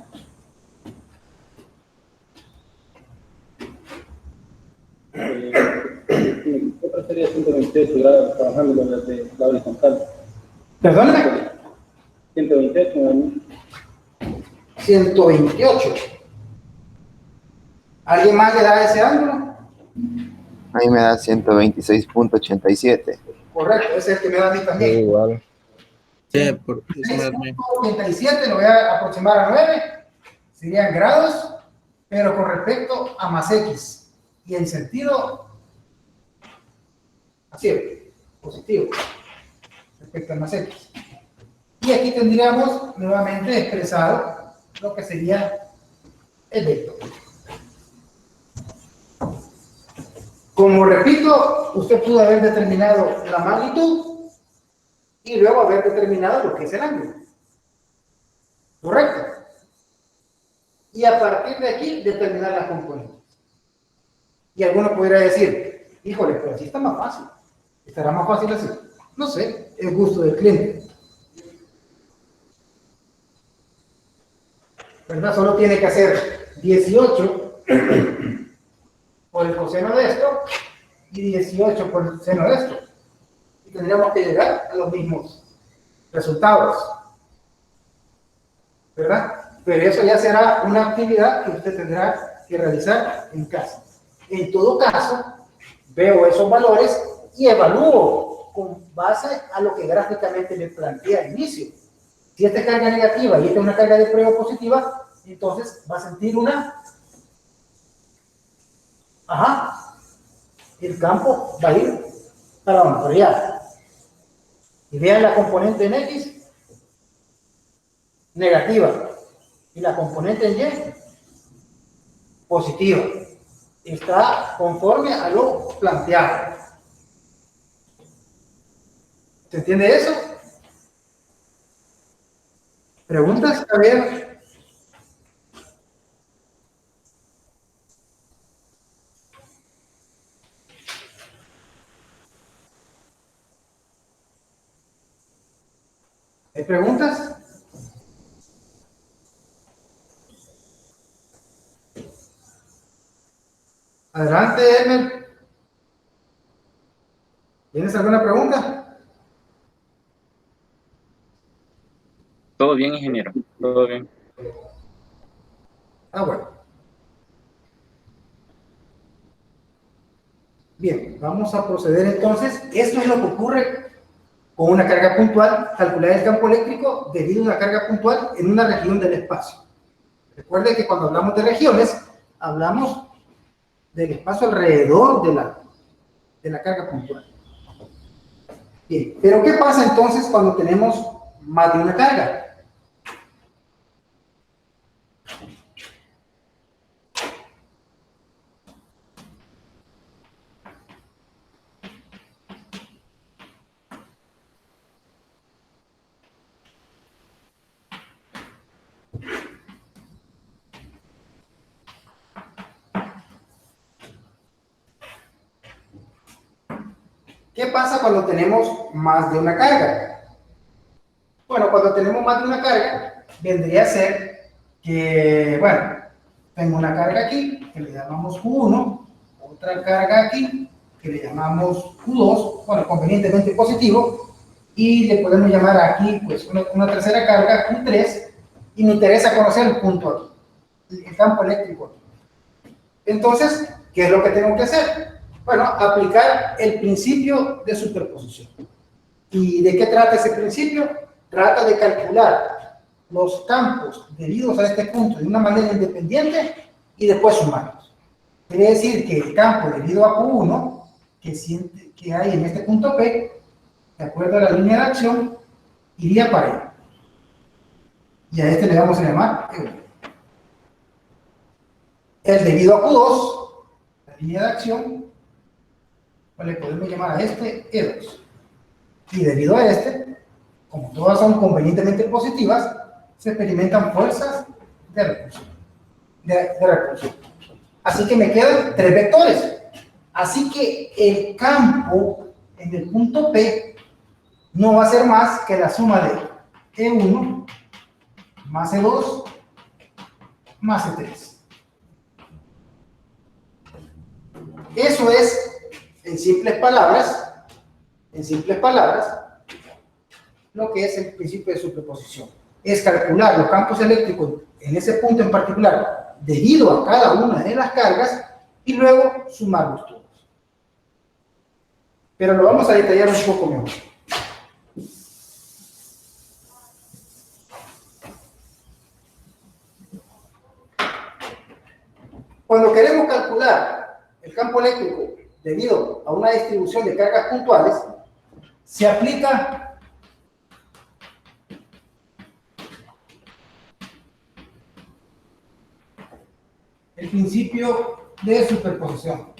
Otra sería 128 grados trabajando con la horizontal. ¿Perdóname? 128, ¿no? 128. ¿Alguien más le da ese ángulo? A mí me da 126.87. Correcto, ese es el que me da a mí también. Sí, igual. Sí, por eso me da 87 lo voy a aproximar a 9, serían grados, pero con respecto a más x, y en sentido así, positivo, respecto a más x. Y aquí tendríamos nuevamente expresado lo que sería el vector. Como repito, usted pudo haber determinado la magnitud y luego haber determinado lo que es el ángulo. ¿Correcto? Y a partir de aquí, determinar las componentes. Y alguno podría decir, híjole, pero así está más fácil. ¿Estará más fácil así? No sé, es gusto del cliente. ¿Verdad? Solo tiene que hacer 18 por el coseno de esto y 18 por el seno de esto. Y tendríamos que llegar a los mismos resultados. ¿Verdad? Pero eso ya será una actividad que usted tendrá que realizar en casa. En todo caso, veo esos valores y evalúo con base a lo que gráficamente me planteé al inicio. Si esta es carga negativa y esta es una carga de prueba positiva, entonces va a sentir una... el campo va a ir para donde, para allá. Y vean la componente en X, negativa. Y la componente en Y, positiva. Está conforme a lo planteado. ¿Se entiende eso? ¿Preguntas? A ver. ¿Hay preguntas? Adelante, Elmer. ¿Tienes alguna pregunta? Todo bien, ingeniero. Todo bien. Ah, bueno. Bien, vamos a proceder entonces. Esto es lo que ocurre con una carga puntual, calcular el campo eléctrico debido a una carga puntual en una región del espacio. Recuerde que cuando hablamos de regiones, hablamos del espacio alrededor de la carga puntual. Bien, pero ¿qué pasa entonces cuando tenemos más de una carga? ¿Qué pasa cuando tenemos más de una carga? Bueno, cuando tenemos más de una carga, vendría a ser que, bueno, tengo una carga aquí, que le llamamos Q1, otra carga aquí, que le llamamos Q2, bueno, convenientemente positivo, y le podemos llamar aquí, pues, una tercera carga, Q3, y me interesa conocer el punto aquí, el campo eléctrico aquí. Entonces, ¿qué es lo que tengo que hacer? Bueno, aplicar el principio de superposición. ¿Y de qué trata ese principio? Trata de calcular los campos debidos a este punto de una manera independiente y después sumarlos. Quiere decir que el campo debido a Q1 que hay en este punto P, de acuerdo a la línea de acción, iría para ahí. Y a este le vamos a llamar E1. El debido a Q2, la línea de acción, pues le podemos llamar a este E2. Y debido a este, como todas son convenientemente positivas, se experimentan fuerzas de repulsión. Así que me quedan 3 vectores. Así que el campo en el punto P no va a ser más que la suma de E1 más E2 más E3. Eso es, en simples palabras, lo que es el principio de superposición. Es calcular los campos eléctricos en ese punto en particular debido a cada una de las cargas y luego sumarlos todos. Pero lo vamos a detallar un poco mejor. Cuando queremos calcular el campo eléctrico debido a una distribución de cargas puntuales, se aplica el principio de superposición.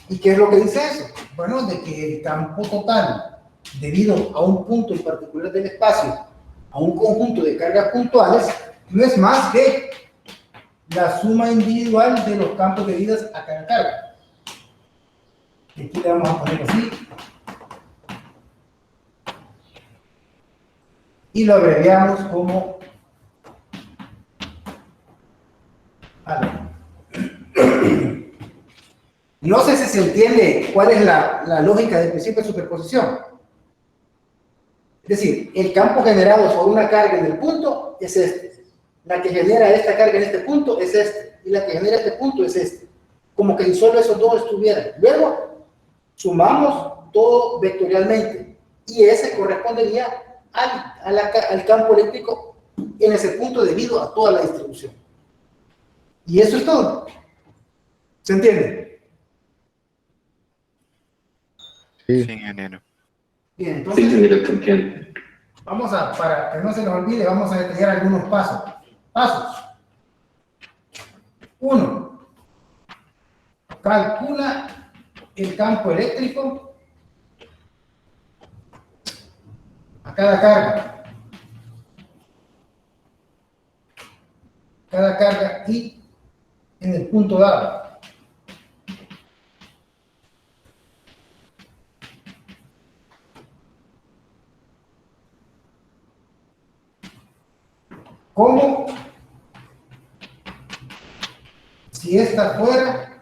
¿Y qué es lo que dice eso? Bueno, de que el campo total, debido a un punto en particular del espacio, a un conjunto de cargas puntuales, no es más que la suma individual de los campos debidos a cada carga. Y aquí le vamos a poner así. Y lo abreviamos como A. No sé si se entiende cuál es la lógica del principio de superposición. Es decir, el campo generado por una carga en el punto es este. La que genera esta carga en este punto es este. Y la que genera este punto es este. Como que solo esos dos estuvieran. Luego, sumamos todo vectorialmente. Y ese correspondería al campo eléctrico en ese punto debido a toda la distribución. Y eso es todo. ¿Se entiende? Sí, ingeniero. Bien, entonces, Vamos a, para que no se nos olvide, vamos a detallar algunos pasos. Pasos. 1. Calcula el campo eléctrico a cada carga. Cada carga y en el punto dado. ¿Cómo? Si esta fuera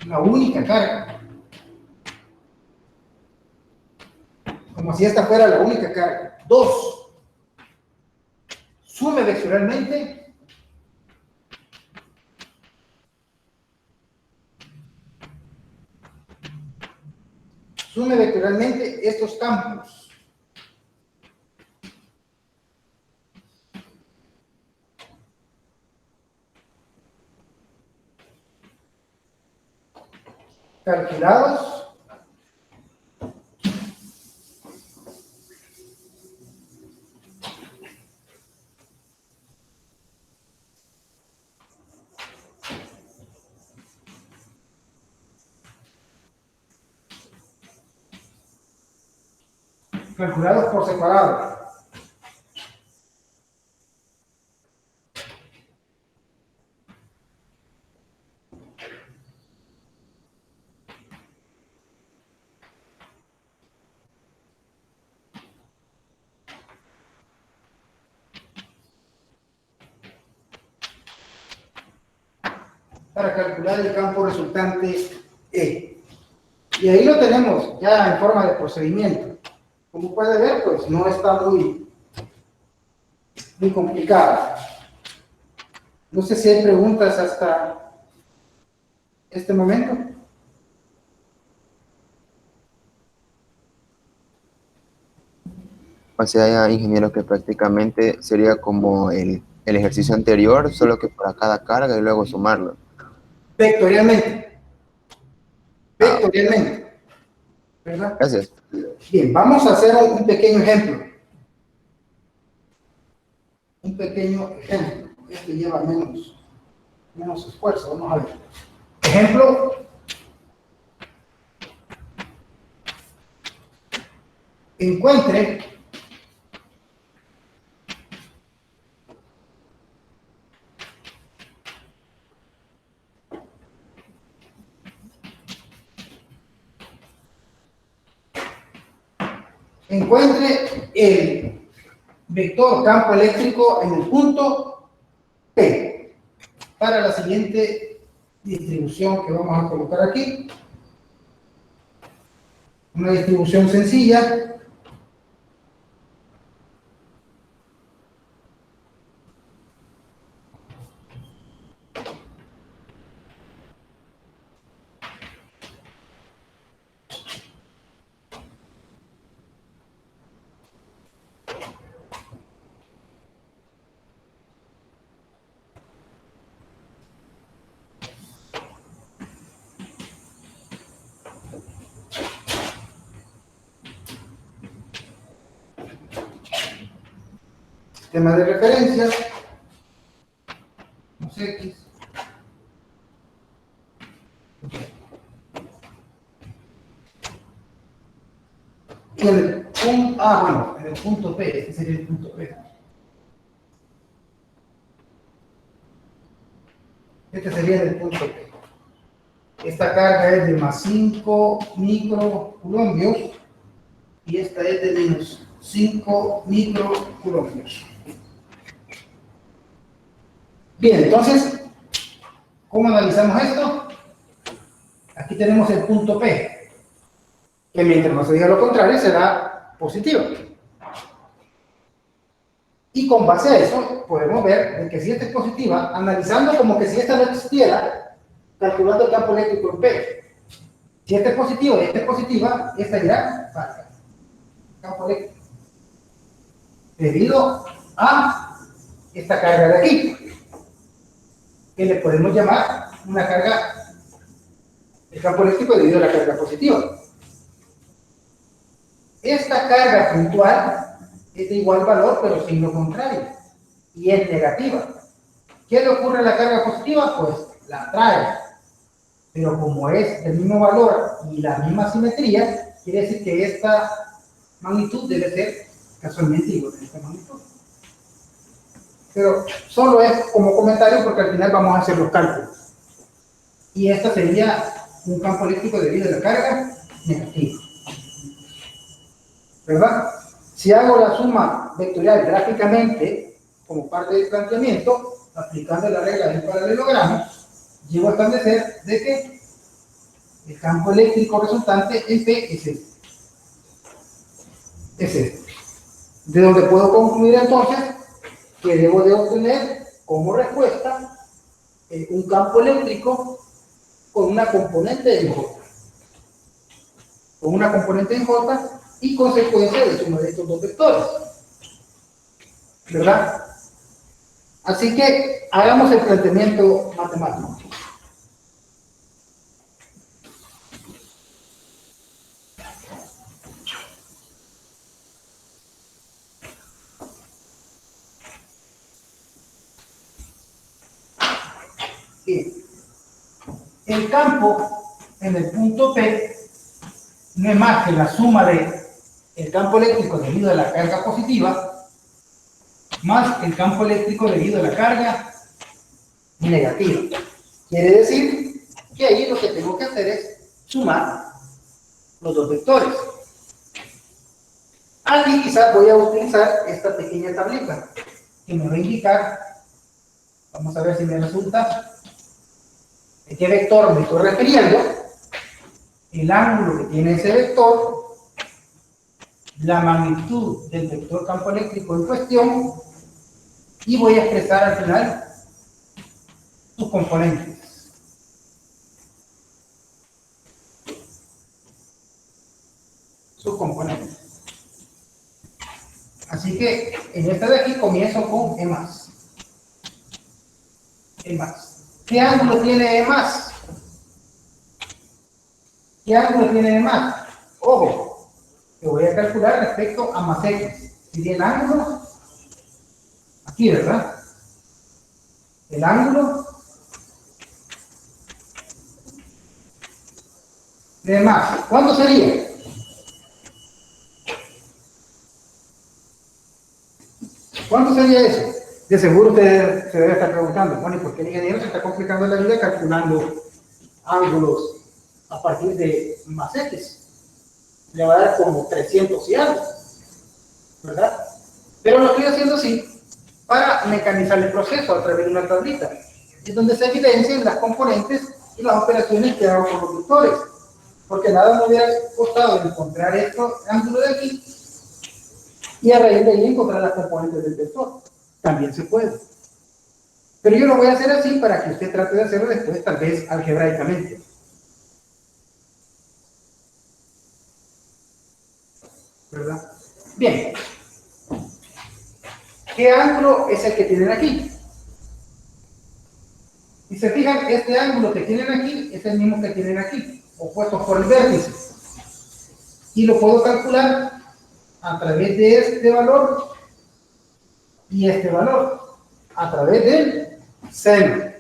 la única carga. Como si esta fuera la única carga. 2. Sume vectorialmente estos campos. Calculados por separado. Para calcular el campo resultante E. Y ahí lo tenemos ya en forma de procedimiento. Como puede ver, pues no está muy complicado. No sé si hay preguntas hasta este momento. O sea, ingeniero, que prácticamente sería como el ejercicio anterior, solo que para cada carga y luego sumarlo. Vectorialmente. Vectorialmente. ¿Verdad? Gracias. Bien, vamos a hacer un pequeño ejemplo. Un pequeño ejemplo. Este lleva menos esfuerzo. Vamos a ver. Ejemplo. Encuentre el vector campo eléctrico en el punto P para la siguiente distribución que vamos a colocar aquí. Una distribución sencilla. Tema de referencia, X. Y en el punto, bueno, en el punto P, este sería el punto P. Este sería el punto P. Esta carga es de más 5 microcoulombios y esta es de menos 5 microcoulombios. Bien, entonces, ¿cómo analizamos esto? Aquí tenemos el punto P, que mientras no se diga lo contrario será positivo. Y con base a eso podemos ver de que si esta es positiva, analizando como que si esta no existiera, calculando el campo eléctrico en P. Si esta es positiva y esta es positiva, esta irá para campo eléctrico. Debido a esta carga de aquí, que le podemos llamar una carga, el campo eléctrico debido a la carga positiva. esta carga puntual es de igual valor, pero signo contrario, y es negativa. ¿Qué le ocurre a la carga positiva? Pues la atrae. Pero como es del mismo valor y la misma simetría, quiere decir que esta magnitud debe ser casualmente igual a esta magnitud. Pero solo es como comentario porque al final vamos a hacer los cálculos. Y esta sería un campo eléctrico debido a la carga negativa. ¿Verdad? Si hago la suma vectorial gráficamente, como parte del planteamiento, aplicando la regla del paralelogramo, llego a establecer de que el campo eléctrico resultante en P es este. Es este. De donde puedo concluir entonces que debo de obtener como respuesta un campo eléctrico con una componente en J. Con una componente en J y consecuencia de suma de estos dos vectores. ¿Verdad? Así que hagamos el planteamiento matemático. Bien. El campo en el punto P no es más que la suma de el campo eléctrico debido a la carga positiva más el campo eléctrico debido a la carga negativa. Quiere decir que ahí lo que tengo que hacer es sumar los dos vectores. Aquí quizás voy a utilizar esta pequeña tablita que me va a indicar, vamos a ver si me resulta, de qué vector me estoy refiriendo, el ángulo que tiene ese vector, la magnitud del vector campo eléctrico en cuestión, y voy a expresar al final sus componentes. Sus componentes. Así que en esta de aquí comienzo con E más. E más. ¿Qué ángulo tiene E más? ¿Qué ángulo tiene E más? Ojo, que voy a calcular respecto a más X. Sería el ángulo aquí, ¿verdad? El ángulo de más. ¿Cuánto sería? ¿Cuánto sería eso? De seguro usted se debe estar preguntando, bueno, ¿y por qué el ingeniero se está complicando la vida calculando ángulos a partir de más X? Le va a dar como 300 y algo, ¿verdad? Pero lo estoy haciendo así para mecanizar el proceso a través de una tablita, es donde se evidencian las componentes y las operaciones que hago con los vectores, porque nada me hubiera costado encontrar este ángulo de aquí y a raíz de ahí encontrar las componentes del vector. También se puede. Pero yo lo voy a hacer así para que usted trate de hacerlo después, tal vez algebraicamente. ¿Verdad? Bien. ¿Qué ángulo es el que tienen aquí? Si se fijan, este ángulo que tienen aquí es el mismo que tienen aquí, opuestos por el vértice. Y lo puedo calcular a través de este valor y este valor, a través del seno.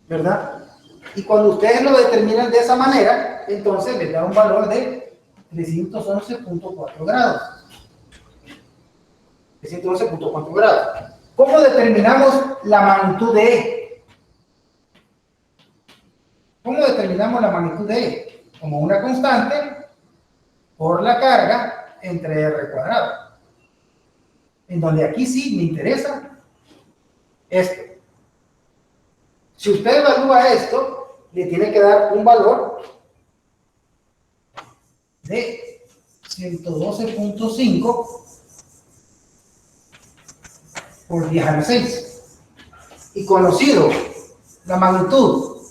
¿Verdad? Y cuando ustedes lo determinan de esa manera, entonces les da un valor de 311.4 grados. 311.4 grados. ¿Cómo determinamos la magnitud de E? ¿Cómo determinamos la magnitud de E? Como una constante por la carga entre R cuadrado. En donde aquí sí me interesa esto. Si usted evalúa esto, le tiene que dar un valor de 112.5 por 10 a la 6. Y conocido la magnitud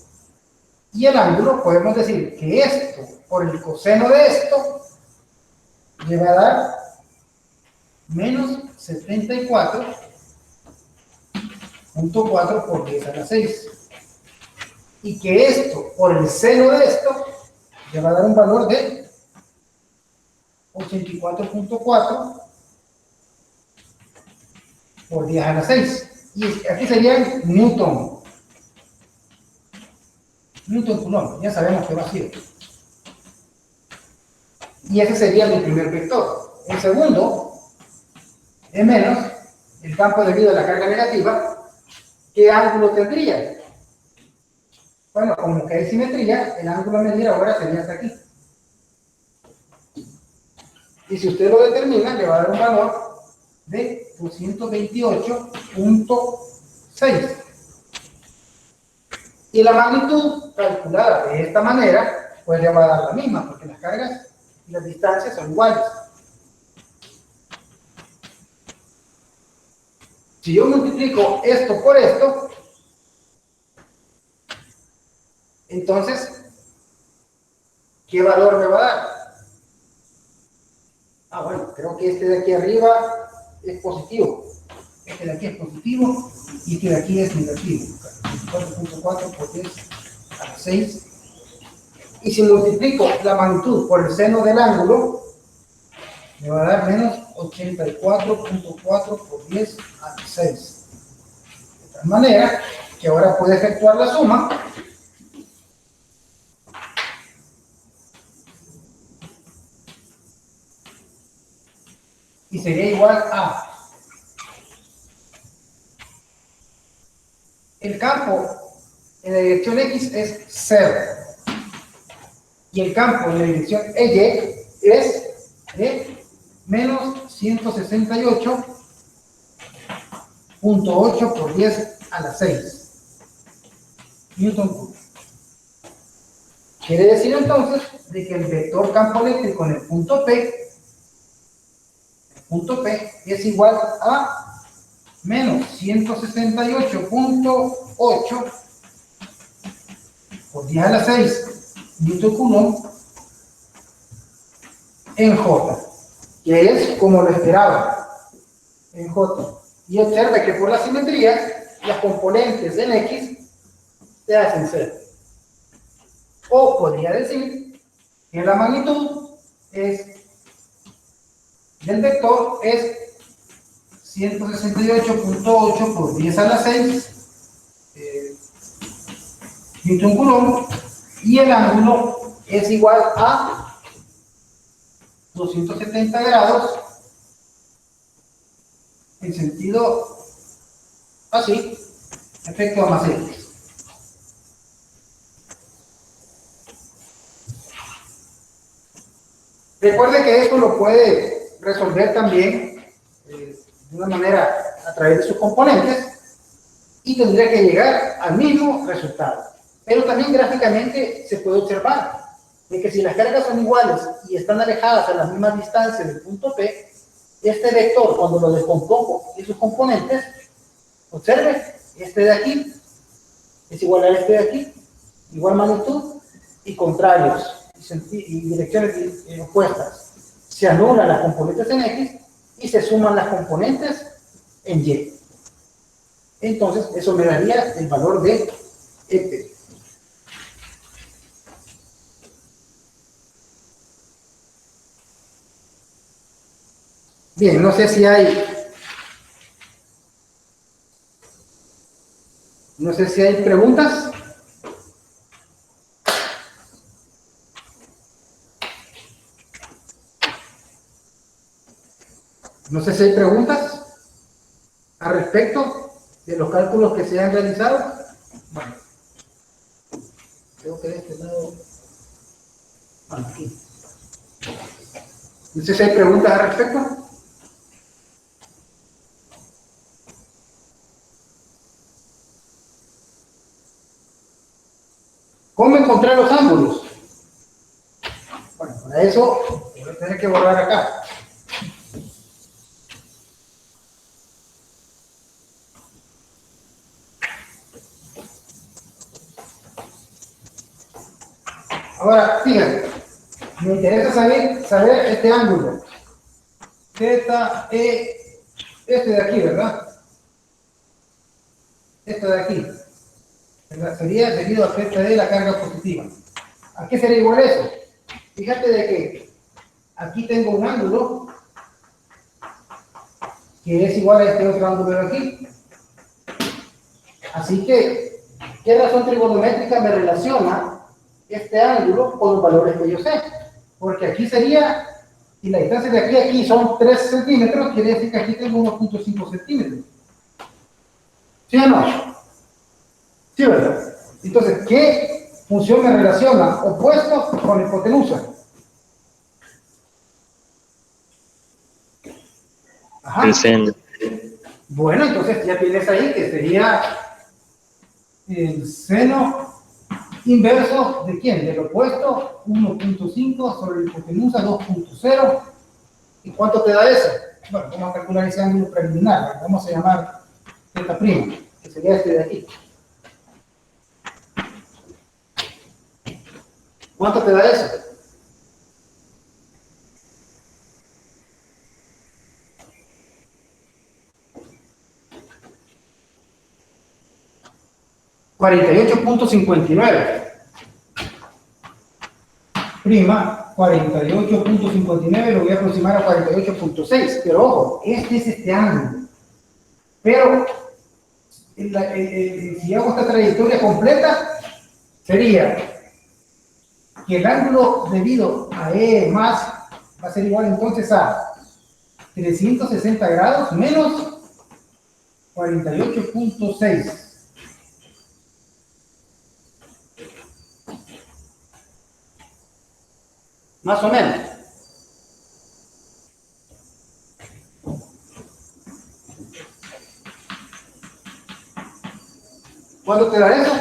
y el ángulo, podemos decir que esto por el coseno de esto le va a dar menos 74.4 por 10 a la 6. Y que esto por el seno de esto le va a dar un valor de 84.4 por 10 a la 6. Y aquí serían Newton Coulomb, ya sabemos que va a ser. Y ese sería mi primer vector. El segundo es menos el campo debido a la carga negativa. ¿Qué ángulo tendría? Bueno, como que hay simetría, el ángulo a medir ahora sería hasta aquí. Y si usted lo determina, le va a dar un valor de 228.6. Y la magnitud calculada de esta manera, pues le va a dar la misma, porque las cargas y las distancias son iguales. Si yo multiplico esto por esto, entonces, ¿qué valor me va a dar? Ah, bueno, creo que este de aquí arriba es positivo. Este de aquí es positivo y este de aquí es negativo. 4.4 por 10 a la 6. Y si multiplico la magnitud por el seno del ángulo, me va a dar menos 84.4 por 10 a la 6. De tal manera que ahora puedo efectuar la suma. Y sería igual a el campo en la dirección X es 0 y el campo en la dirección Y es de menos 168.8 por 10 a la 6 Newton Coulomb. Quiere decir entonces de que el vector campo eléctrico en el punto P es igual a menos 168.8 por 10 a la 6 Newton Coulomb en J, que es como lo esperaba, en J. Y observe que por la simetría, las componentes en X se hacen 0. O podría decir que la magnitud del vector es 168.8 por 10 a la 6 Newton Coulomb, y el ángulo es igual a 270 grados en sentido así, efecto Amasetti. Recuerde que esto lo puede resolver también de una manera a través de sus componentes y tendría que llegar al mismo resultado. Pero también gráficamente se puede observar de que si las cargas son iguales y están alejadas a la misma distancia del punto P, este vector, cuando lo descompongo en sus componentes, observe, este de aquí es igual a este de aquí, igual magnitud y contrarios y direcciones opuestas. Se anulan las componentes en X y se suman las componentes en Y. Entonces, eso me daría el valor de EP. Bien, no sé si hay preguntas. No sé si hay preguntas al respecto de los cálculos que se han realizado. Bueno, creo que de este lado. Bueno, aquí. No sé si hay preguntas al respecto. ¿Cómo encontrar los ángulos? Bueno, para eso voy a tener que borrar acá. Ahora, fíjense, me interesa saber este ángulo. Zeta, E, este de aquí, ¿verdad? Este de aquí. ¿Verdad? Sería debido a zeta de la carga positiva. ¿A qué sería igual eso? Fíjate de que aquí tengo un ángulo que es igual a este otro ángulo de aquí. Así que, ¿qué razón trigonométrica me relaciona este ángulo con los valores que yo sé? Porque aquí sería, si la distancia de aquí a aquí son 3 centímetros, quiere decir que aquí tengo 1.5 centímetros. ¿Sí o no? Sí, ¿verdad? Entonces, ¿qué función me relaciona opuesto con hipotenusa? Ajá. El seno. Bueno, entonces ya tienes ahí que sería el seno inverso de quién? Del opuesto 1.5 sobre la hipotenusa 2.0. ¿Y cuánto te da eso? Bueno, vamos a calcular ese ángulo preliminar. Vamos a llamar θ', que sería este de aquí. ¿Cuánto te da eso? $48.59. Prima, 48.59, lo voy a aproximar a 48.6. Pero ojo, este es este ángulo. Pero, si hago esta trayectoria completa, sería que el ángulo debido a E más va a ser igual entonces a 360 grados menos 48.6. Más o menos. ¿Cuánto te da eso?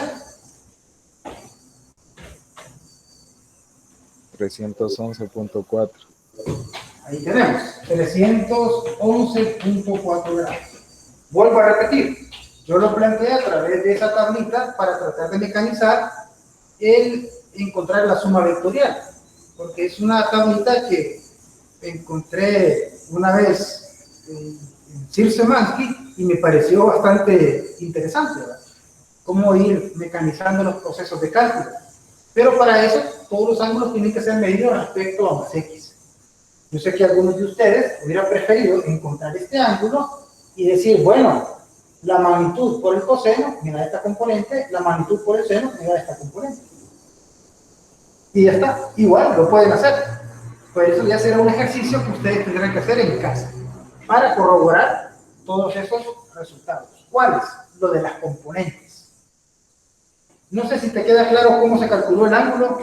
311.4. Ahí tenemos, 311.4 grados. Vuelvo a repetir, yo lo planteé a través de esa tablita para tratar de mecanizar el encontrar la suma vectorial, porque es una tablita que encontré una vez en Szymanski y me pareció bastante interesante, ¿verdad? Cómo ir mecanizando los procesos de cálculo. Pero para eso, todos los ángulos tienen que ser medidos respecto a más X. Yo sé que algunos de ustedes hubieran preferido encontrar este ángulo y decir, bueno, la magnitud por el coseno me da esta componente, la magnitud por el seno me da esta componente. Y ya está, igual lo pueden hacer. Por eso ya será un ejercicio que ustedes tendrán que hacer en casa para corroborar todos esos resultados. ¿Cuáles? Lo de las componentes. No sé si te queda claro cómo se calculó el ángulo.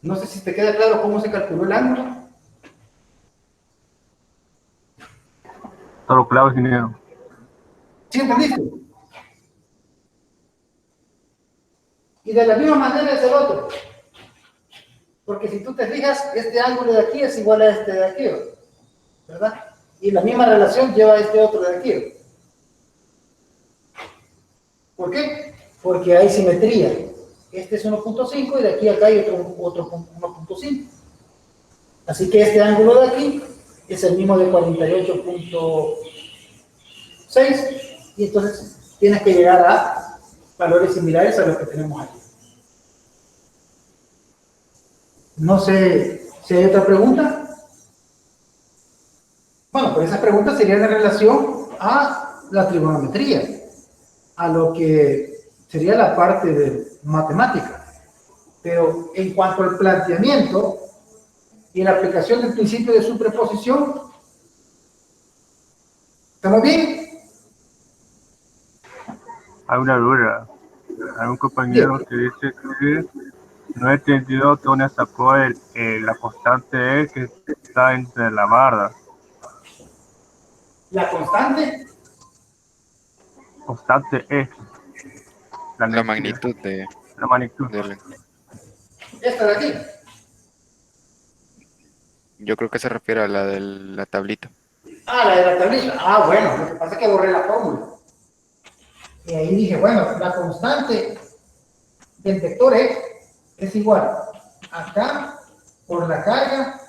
No sé si te queda claro cómo se calculó el ángulo. Todo claro, ingeniero. ¿Sí entendiste? Y de la misma manera es el otro. Porque si tú te fijas, este ángulo de aquí es igual a este de aquí, ¿verdad? Y la misma relación lleva a este otro de aquí. ¿Por qué? Porque hay simetría. Este es 1.5 y de aquí a acá hay otro 1.5. Así que este ángulo de aquí es el mismo de 48.6 y entonces tienes que llegar a valores similares a los que tenemos aquí. No sé si hay otra pregunta. Bueno, pues esas preguntas serían en relación a la trigonometría, a lo que sería la parte de matemática. Pero en cuanto al planteamiento y la aplicación del principio de superposición, ¿estamos bien? Hay una duda. Hay un compañero que dice que no he entendido dónde sacó la constante E que está entre la barra. ¿La constante? Constante E. La magnitud de... La magnitud. Esta de aquí. Yo creo que se refiere a la de la tablita. Ah, la de la tablita. Ah, bueno, lo que pasa es que borré la fórmula. Y ahí dije, bueno, la constante del vector X es igual acá por la carga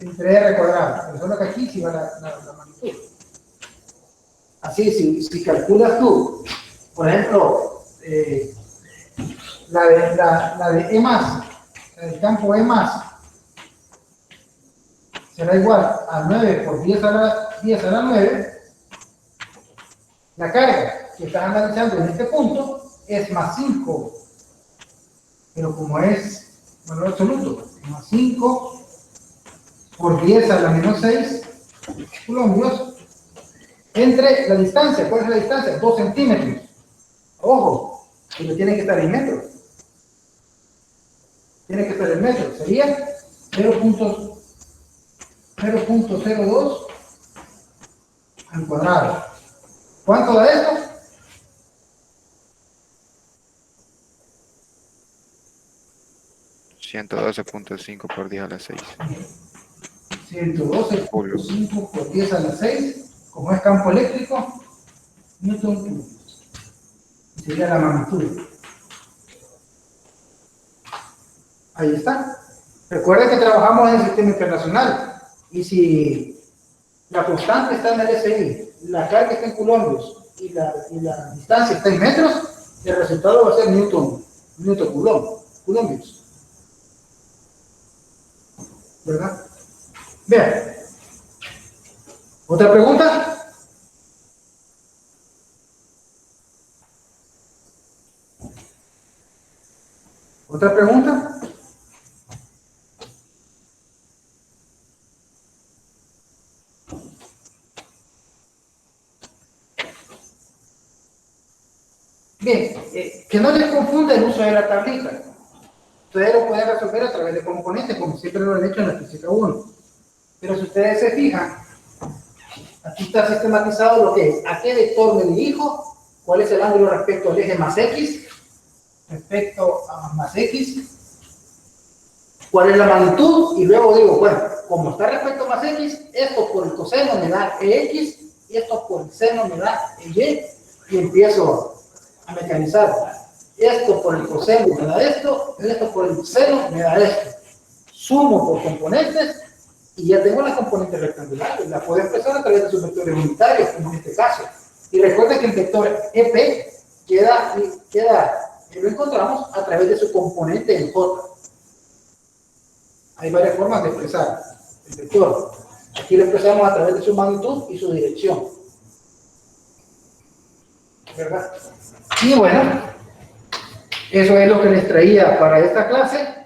entre R cuadrado. Pero solo que aquí sí va la magnitud. Así, si calculas tú, por ejemplo, la de E más, el campo E más, será igual a 9 por 10 a la 9, la carga que estás analizando en este punto es más 5, pero como es valor absoluto, más 5 por 10 a la menos 6 colombios, entre la distancia. ¿Cuál es la distancia? 2 centímetros. Ojo, pero tiene que estar en metros. Tiene que estar en metros. Sería 0.02 al cuadrado. ¿Cuánto da esto? 112.5 por 10 a la 6. 112.5 por 10 a la 6, como es campo eléctrico, Newton, sería la magnitud. Ahí está. Recuerden que trabajamos en el sistema internacional, y si la constante está en el SI, la carga está en colombios, y la distancia está en metros, el resultado va a ser Newton colombios. ¿Verdad? Vean. ¿Otra pregunta? ¿Otra pregunta? Bien, que no les confunda el uso de la tablita. Ustedes lo pueden resolver a través de componentes, como siempre lo han hecho en la física 1. Pero si ustedes se fijan, aquí está sistematizado lo que es, a qué vector me dirijo, cuál es el ángulo respecto al eje más X, respecto a más X, cuál es la magnitud, y luego digo, bueno, como está respecto a más X, esto por el coseno me da EX, y esto por el seno me da EY, y empiezo a mecanizar. Esto por el coseno me da esto por el seno me da esto. Sumo por componentes y ya tengo las componentes rectangulares. La puedo expresar a través de sus vectores unitarios, como en este caso. Y recuerden que el vector EP lo encontramos a través de su componente en J. Hay varias formas de expresar el vector. Aquí lo expresamos a través de su magnitud y su dirección. ¿Verdad? Y bueno, eso es lo que les traía para esta clase.